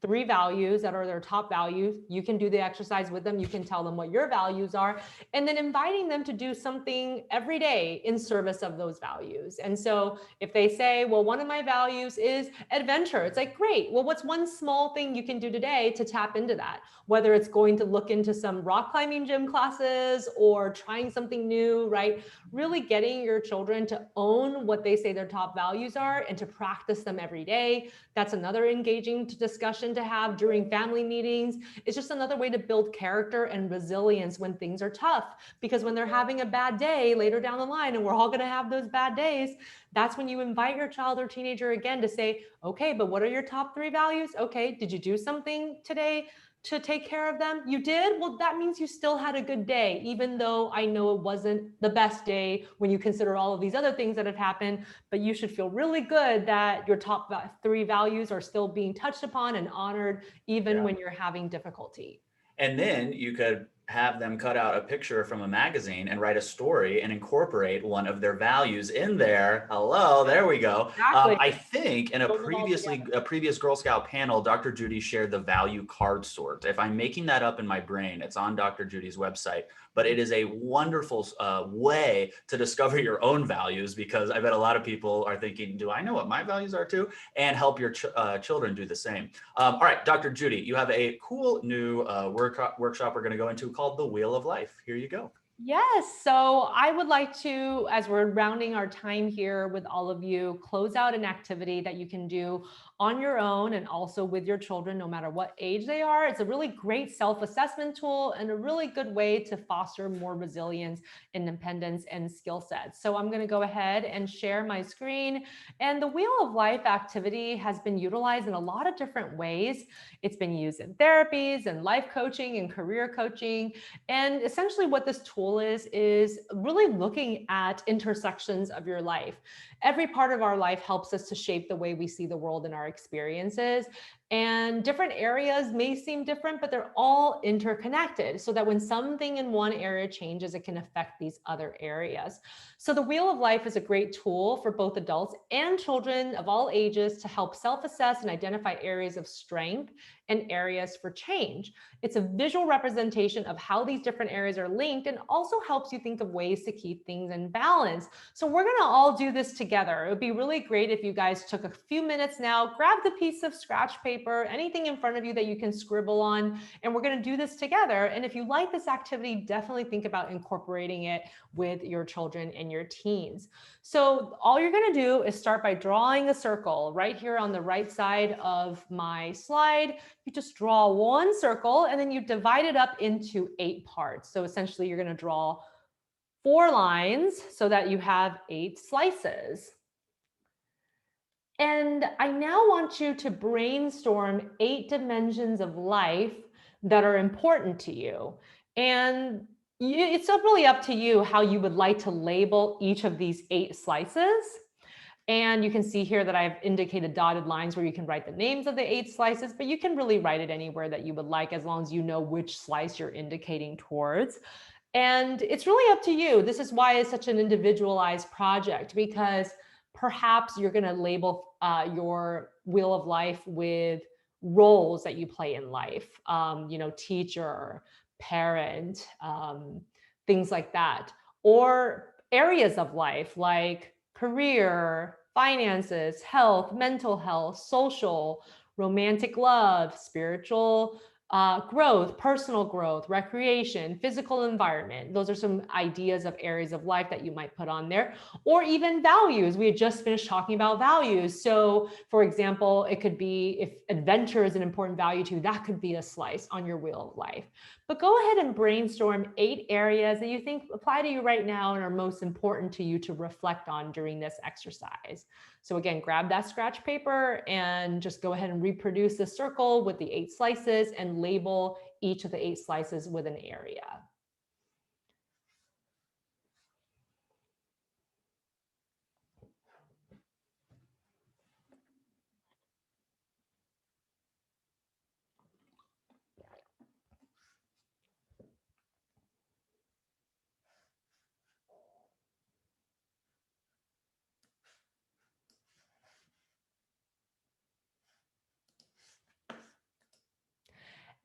3 values that are their top values. You can do the exercise with them. You can tell them what your values are, and then inviting them to do something every day in service of those values. And so if they say, well, one of my values is adventure, it's like, great. Well, what's one small thing you can do today to tap into that? Whether it's going to look into some rock climbing gym classes or trying something new, right? Really getting your children to own what they say their top values are and to practice them every day. That's another engaging discussion to have during family meetings. It's just another way to build character and resilience when things are tough, because when they're having a bad day later down the line, and we're all going to have those bad days, that's when you invite your child or teenager again to say, okay, but what are your top 3 values? Okay, did you do something today to take care of them? You did? Well, that means you still had a good day, even though I know it wasn't the best day when you consider all of these other things that have happened, but you should feel really good that your top 3 values are still being touched upon and honored, even when you're having difficulty. And then you could have them cut out a picture from a magazine and write a story and incorporate one of their values in there. Hello, there we go. Exactly. I think in a previous Girl Scout panel, Dr. Judy shared the value card sort. If I'm making that up in my brain, it's on Dr. Judy's website, but it is a wonderful way to discover your own values, because I bet a lot of people are thinking, do I know what my values are too? And help your children do the same. All right, Dr. Judy, you have a cool new workshop we're going to go into called The Wheel of Life. Here you go. Yes. So I would like to, as we're rounding our time here with all of you, close out an activity that you can do on your own and also with your children, no matter what age they are. It's a really great self-assessment tool and a really good way to foster more resilience, independence, and skill sets. So I'm going to go ahead and share my screen. And the Wheel of Life activity has been utilized in a lot of different ways. It's been used in therapies and life coaching and career coaching. And essentially what this tool is really looking at intersections of your life. Every part of our life helps us to shape the way we see the world and our experiences. And different areas may seem different, but they're all interconnected, so that when something in one area changes, it can affect these other areas. So the Wheel of Life is a great tool for both adults and children of all ages to help self-assess and identify areas of strength and areas for change. It's a visual representation of how these different areas are linked, and also helps you think of ways to keep things in balance. So we're going to all do this together. It would be really great if you guys took a few minutes now, grab the piece of scratch paper, anything in front of you that you can scribble on, and we're going to do this together. And if you like this activity, definitely think about incorporating it with your children and your teens. So all you're going to do is start by drawing a circle right here on the right side of my slide. You just draw one circle, and then you divide it up into 8 parts. So essentially you're going to draw 4 lines so that you have 8 slices. And I now want you to brainstorm 8 dimensions of life that are important to you. And it's really up to you how you would like to label each of these 8 slices. And you can see here that I've indicated dotted lines where you can write the names of the 8 slices, but you can really write it anywhere that you would like, as long as you know which slice you're indicating towards. And it's really up to you. This is why it's such an individualized project, because perhaps you're going to label your Wheel of Life with roles that you play in life, you know, teacher, parent, things like that, or areas of life like career, finances, health, mental health, social, romantic love, spiritual growth, personal growth, recreation, physical environment. Those are some ideas of areas of life that you might put on there, or even values. We had just finished talking about values. So for example, it could be, if adventure is an important value to you, that could be a slice on your Wheel of Life. But go ahead and brainstorm 8 areas that you think apply to you right now and are most important to you to reflect on during this exercise. So again, grab that scratch paper and just go ahead and reproduce the circle with the 8 slices and label each of the 8 slices with an area.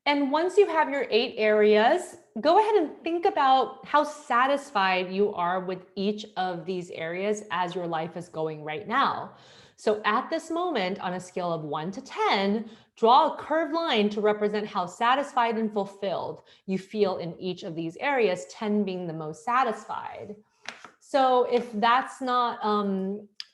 And once you have your 8 areas, go ahead and think about how satisfied you are with each of these areas as your life is going right now. So at this moment, on a scale of 1 to 10, draw a curved line to represent how satisfied and fulfilled you feel in each of these areas, 10 being the most satisfied. So if that's not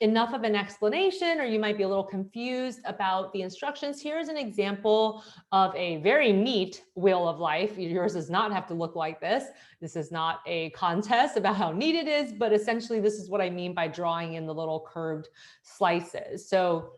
enough of an explanation, or you might be a little confused about the instructions, here's an example of a very neat wheel of life. Yours does not have to look like this. This is not a contest about how neat it is, but essentially this is what I mean by drawing in the little curved slices. So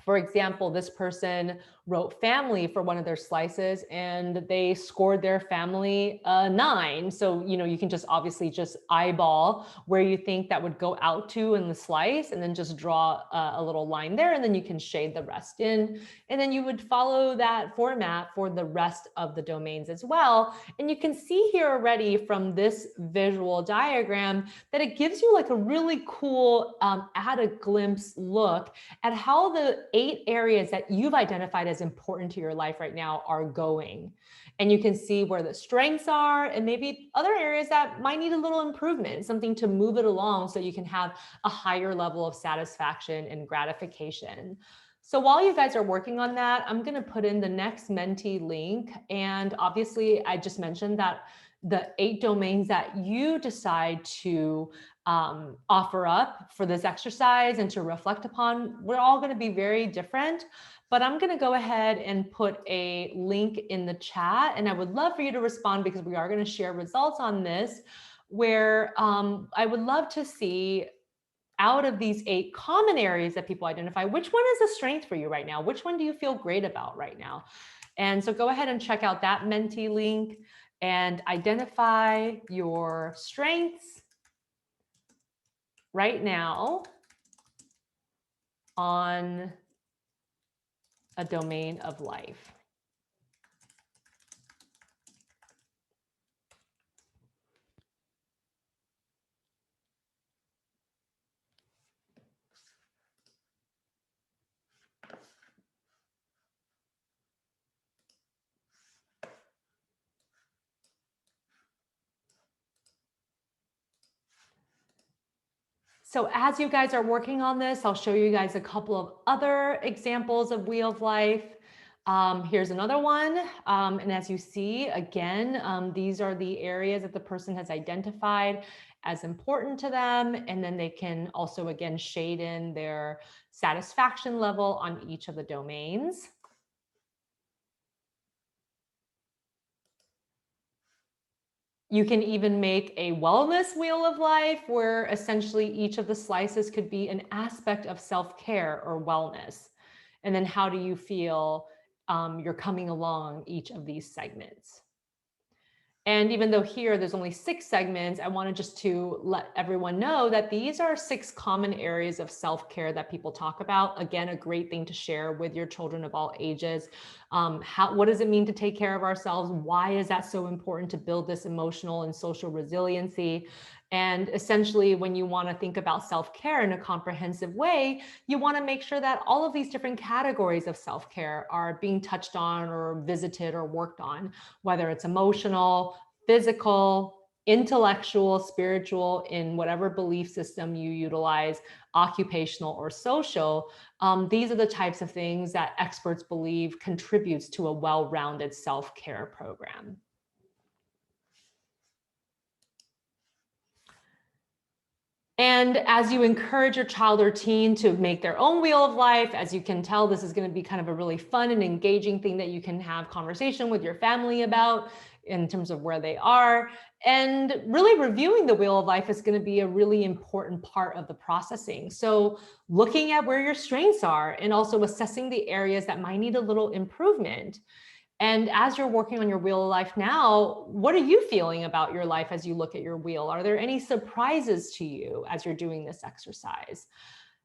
for example, this person wrote family for one of their slices and they scored their family a 9. So, you can just obviously just eyeball where you think that would go out to in the slice and then just draw a little line there, and then you can shade the rest in. And then you would follow that format for the rest of the domains as well. And you can see here already from this visual diagram that it gives you like a really cool at a glimpse look at how the 8 areas that you've identified as important to your life right now are going. And you can see where the strengths are and maybe other areas that might need a little improvement, something to move it along so you can have a higher level of satisfaction and gratification. So while you guys are working on that, I'm going to put in the next Menti link. And obviously, I just mentioned that the 8 domains that you decide to offer up for this exercise and to reflect upon, we're all going to be very different. But I'm going to go ahead and put a link in the chat, and I would love for you to respond because we are going to share results on this, where I would love to see, out of these 8 common areas that people identify, which one is a strength for you right now? Which one do you feel great about right now? And so go ahead and check out that Menti link and identify your strengths right now on a domain of life. So as you guys are working on this, I'll show you guys a couple of other examples of Wheel of Life. Here's another one. And as you see, again, these are the areas that the person has identified as important to them. And then they can also, again, shade in their satisfaction level on each of the domains. You can even make a wellness wheel of life where essentially each of the slices could be an aspect of self-care or wellness. And then how do you feel you're coming along each of these segments? And even though here there's only 6 segments, I wanted just to let everyone know that these are 6 common areas of self-care that people talk about. Again, a great thing to share with your children of all ages. What does it mean to take care of ourselves? Why is that so important to build this emotional and social resiliency? And essentially, when you want to think about self-care in a comprehensive way, you want to make sure that all of these different categories of self-care are being touched on or visited or worked on, whether it's emotional, physical, intellectual, spiritual, in whatever belief system you utilize, occupational or social. These are the types of things that experts believe contributes to a well-rounded self-care program. And as you encourage your child or teen to make their own wheel of life, as you can tell, this is going to be kind of a really fun and engaging thing that you can have conversation with your family about. in terms of where they are. And really reviewing the wheel of life is going to be a really important part of the processing. So looking at where your strengths are and also assessing the areas that might need a little improvement. And as you're working on your wheel of life now, what are you feeling about your life as you look at your wheel? Are there any surprises to you as you're doing this exercise?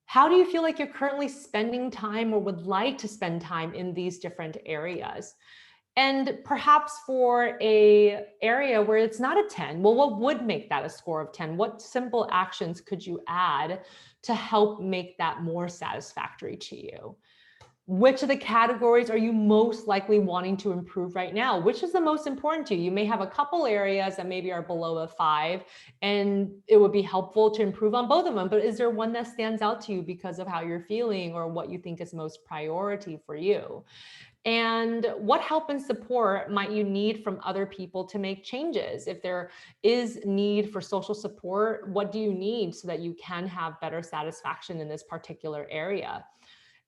How do you feel like you're currently spending time or would like to spend time in these different areas? And perhaps for a area where it's not a 10, well, what would make that a score of 10? What simple actions could you add to help make that more satisfactory to you? Which of the categories are you most likely wanting to improve right now? Which is the most important to you? You may have a couple areas that maybe are below a 5, and it would be helpful to improve on both of them. But is there one that stands out to you because of how you're feeling or what you think is most priority for you? And what help and support might you need from other people to make changes? If there is need for social support, what do you need so that you can have better satisfaction in this particular area?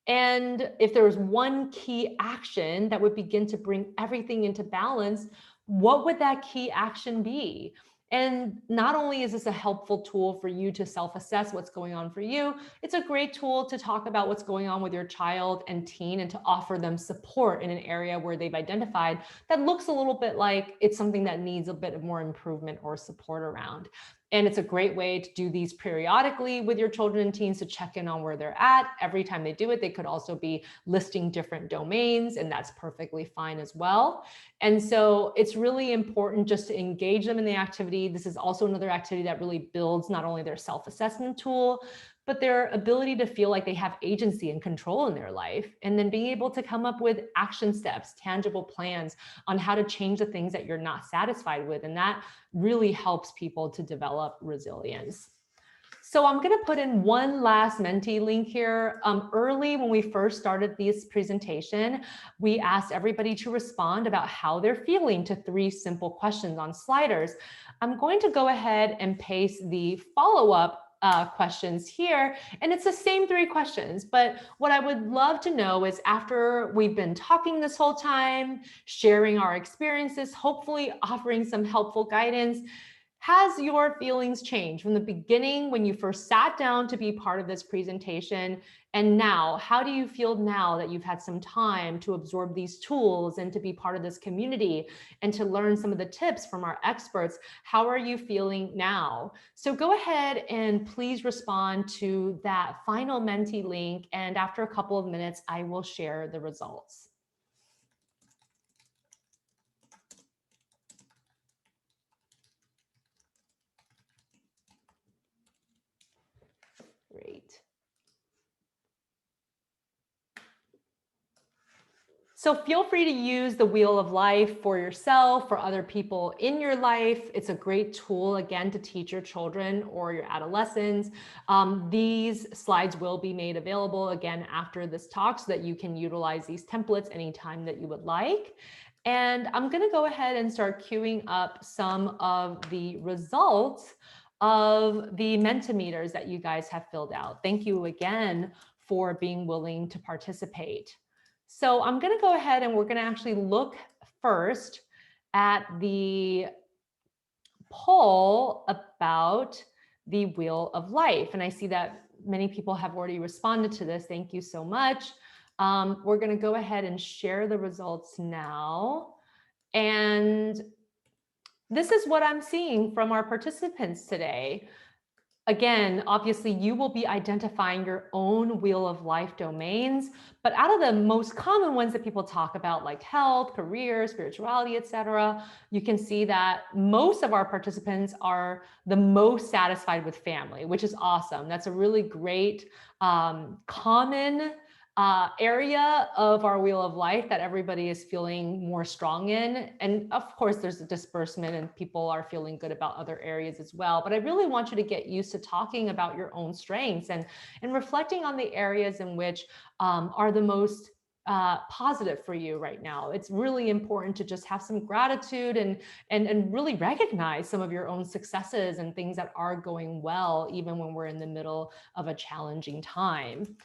And if there was one key action that would begin to bring everything into balance, what would that key action be? And not only is this a helpful tool for you to self-assess what's going on for you, it's a great tool to talk about what's going on with your child and teen and to offer them support in an area where they've identified that looks a little bit like it's something that needs a bit of more improvement or support around. And it's a great way to do these periodically with your children and teens to check in on where they're at. Every time they do it, they could also be listing different domains, and that's perfectly fine as well. And so it's really important just to engage them in the activity. This is also another activity that really builds not only their self-assessment tool, but their ability to feel like they have agency and control in their life, and then being able to come up with action steps, tangible plans on how to change the things that you're not satisfied with. And that really helps people to develop resilience. So I'm going to put in one last Menti link here. Early when we first started this presentation, we asked everybody to respond about how they're feeling to 3 simple questions on sliders. I'm going to go ahead and paste the follow-up questions here, and it's the same 3 questions. But what I would love to know is, after we've been talking this whole time, sharing our experiences, hopefully offering some helpful guidance, has your feelings changed from the beginning when you first sat down to be part of this presentation? And now, how do you feel now that you've had some time to absorb these tools and to be part of this community and to learn some of the tips from our experts? How are you feeling now? So go ahead and please respond to that final Menti link. And after a couple of minutes, I will share the results. Great. So feel free to use the Wheel of Life for yourself, for other people in your life. It's a great tool, again, to teach your children or your adolescents. These slides will be made available again after this talk so that you can utilize these templates anytime that you would like. And I'm going to go ahead and start queuing up some of the results of the Mentimeters that you guys have filled out. Thank you again for being willing to participate. So I'm going to go ahead and we're going to actually look first at the poll about the Wheel of Life. And I see that many people have already responded to this. Thank you so much. We're going to go ahead and share the results now. And this is what I'm seeing from our participants today. Again, obviously, you will be identifying your own Wheel of Life domains, but out of the most common ones that people talk about, like health, career, spirituality, etc., you can see that most of our participants are the most satisfied with family, which is awesome. That's a really great common area of our Wheel of Life that everybody is feeling more strong in. And of course, there's a disbursement and people are feeling good about other areas as well. But I really want you to get used to talking about your own strengths and reflecting on the areas in which are the most positive for you right now. It's really important to just have some gratitude and really recognize some of your own successes and things that are going well, even when we're in the middle of a challenging time.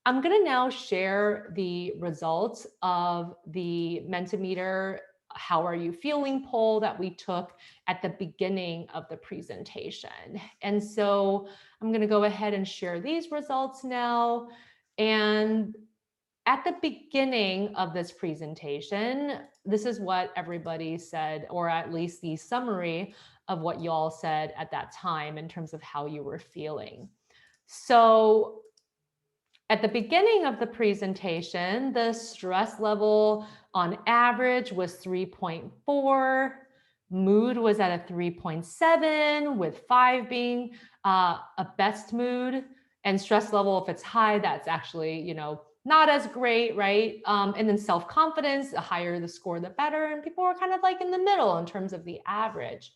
I'm going to now share the results of the Mentimeter how are you feeling poll that we took at the beginning of the presentation. And so I'm going to go ahead and share these results now. And at the beginning of this presentation, this is what everybody said, or at least the summary of what you all said at that time in terms of how you were feeling. So at the beginning of the presentation, the stress level on average was 3.4. Mood was at a 3.7, with 5 being a best mood. And stress level, if it's high, that's actually, you know, not as great, right? And then self-confidence, the higher the score, the better. And people are kind of like in the middle in terms of the average.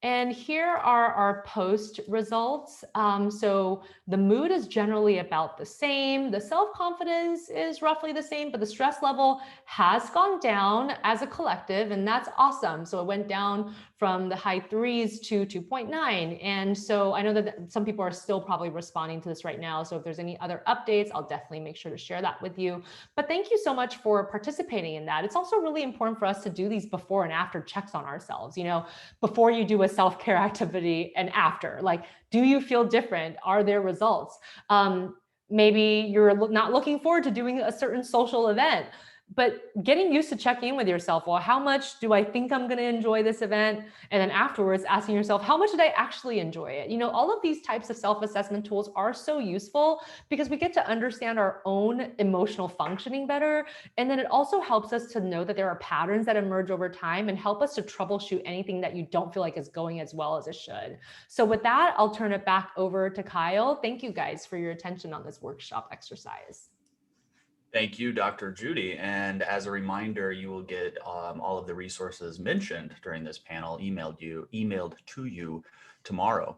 And here are our post results. So the mood is generally about the same. The self-confidence is roughly the same, but the stress level has gone down as a collective, and that's awesome. So it went down from the high 3s to 2.9. And so I know that some people are still probably responding to this right now. So if there's any other updates, I'll definitely make sure to share that with you. But thank you so much for participating in that. It's also really important for us to do these before and after checks on ourselves. You know, before you do a self-care activity and after, like, do you feel different? Are there results? Maybe you're not looking forward to doing a certain social event, but getting used to checking in with yourself. Well, how much do I think I'm going to enjoy this event? And then afterwards asking yourself, how much did I actually enjoy it? You know, all of these types of self-assessment tools are so useful because we get to understand our own emotional functioning better. And then it also helps us to know that there are patterns that emerge over time and help us to troubleshoot anything that you don't feel like is going as well as it should. So with that, I'll turn it back over to Kyle. Thank you guys for your attention on this workshop exercise. Thank you, Dr. Judy. And as a reminder, you will get all of the resources mentioned during this panel emailed to you tomorrow.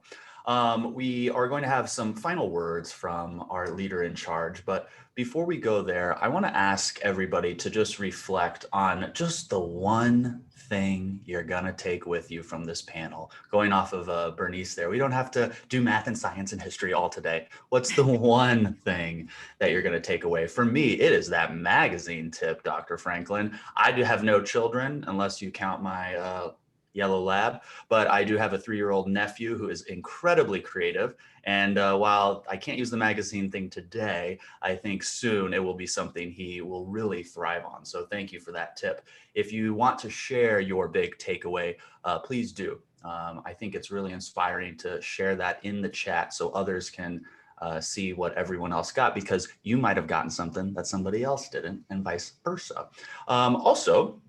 We are going to have some final words from our leader in charge, but before we go there, I want to ask everybody to just reflect on just the one thing you're going to take with you from this panel. Going off of Bernice there, we don't have to do math and science and history all today. What's the one thing that you're going to take away? For me, it is that magazine tip, Dr. Franklin. I do have no children unless you count my yellow lab, but I do have a 3-year-old nephew who is incredibly creative. And while I can't use the magazine thing today, I think soon it will be something he will really thrive on. So thank you for that tip. If you want to share your big takeaway, please do. I think it's really inspiring to share that in the chat so others can see what everyone else got, because you might have gotten something that somebody else didn't, and vice versa. Also,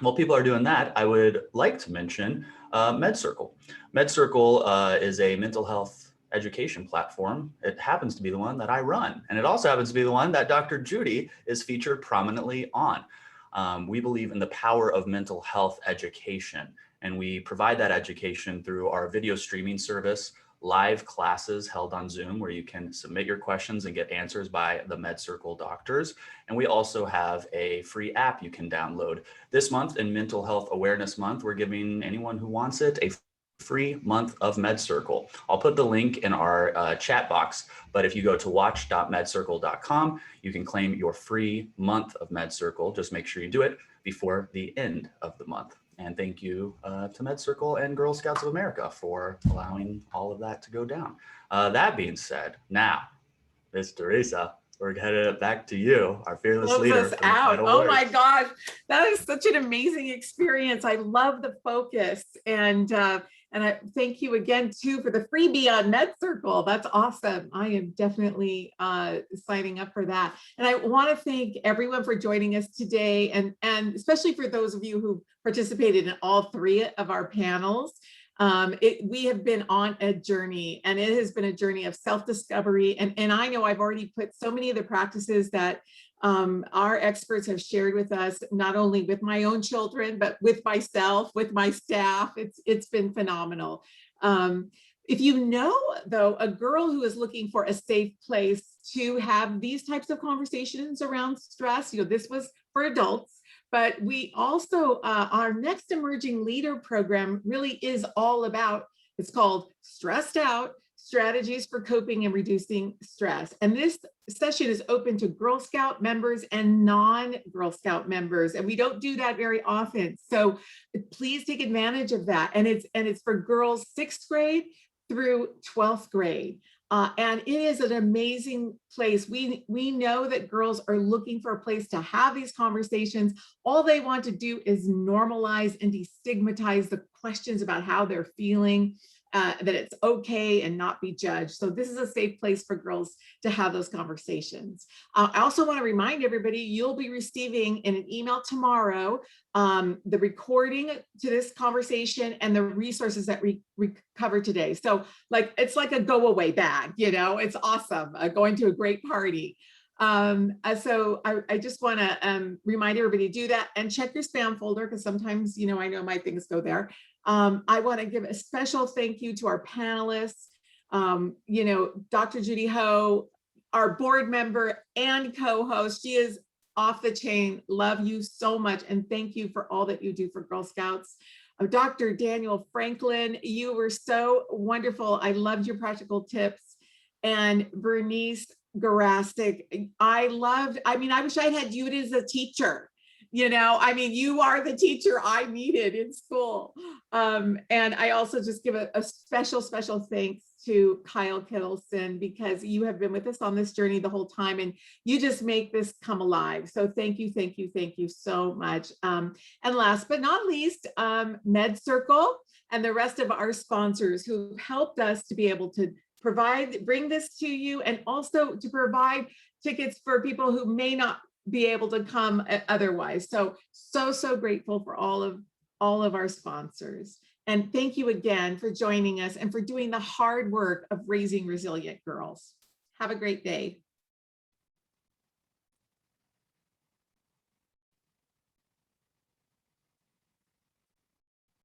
while people are doing that, I would like to mention MedCircle. MedCircle is a mental health education platform. It happens to be the one that I run, and it also happens to be the one that Dr. Judy is featured prominently on. We believe in the power of mental health education, and we provide that education through our video streaming service, live classes held on Zoom where you can submit your questions and get answers by the MedCircle doctors. And we also have a free app you can download. This month, in Mental Health Awareness Month, we're giving anyone who wants it a free month of MedCircle. I'll put the link in our chat box, but if you go to watch.medcircle.com, you can claim your free month of MedCircle. Just make sure you do it before the end of the month. And thank you to MedCircle and Girl Scouts of America for allowing all of that to go down. That being said, now, Miss Teresa, we're headed back to you, our fearless leader. Close us out. Oh my gosh, that is such an amazing experience. I love the focus, and I thank you again too for the freebie on MedCircle. That's awesome. I am definitely signing up for that. And I want to thank everyone for joining us today, and especially for those of you who participated in all 3 of our panels. We have been on a journey, and it has been a journey of self-discovery. And I know I've already put so many of the practices that our experts have shared with us, not only with my own children, but with myself, with my staff. It's been phenomenal. If you know, though, a girl who is looking for a safe place to have these types of conversations around stress, you know, this was for adults. But we also, our next emerging leader program really is all about, it's called Stressed Out, strategies for coping and reducing stress. And this session is open to Girl Scout members and non-Girl Scout members. And we don't do that very often. So please take advantage of that. And it's for girls 6th grade through 12th grade. And it is an amazing place. We know that girls are looking for a place to have these conversations. All they want to do is normalize and destigmatize the questions about how they're feeling, that it's okay and not be judged. So this is a safe place for girls to have those conversations. I also want to remind everybody, you'll be receiving in an email tomorrow the recording to this conversation and the resources that we covered today. So it's like a go away bag, it's awesome, going to a great party. So I just want to remind everybody to do that and check your spam folder, because sometimes, I know my things go there. I want to give a special thank you to our panelists, Dr. Judy Ho, our board member and co-host. She is off the chain. Love you so much. And thank you for all that you do for Girl Scouts. Dr. Daniel Franklin, you were so wonderful. I loved your practical tips. And Bernice Garastik, I wish I had you as a teacher. You are the teacher I needed in school. And I also just give a special thanks to Kyle Kittleson, because you have been with us on this journey the whole time and you just make this come alive. So thank you so much. And last but not least, Med Circle and the rest of our sponsors who helped us to be able to bring this to you, and also to provide tickets for people who may not be able to come otherwise. So grateful for all of our sponsors. And thank you again for joining us and for doing the hard work of raising resilient girls. Have a great day.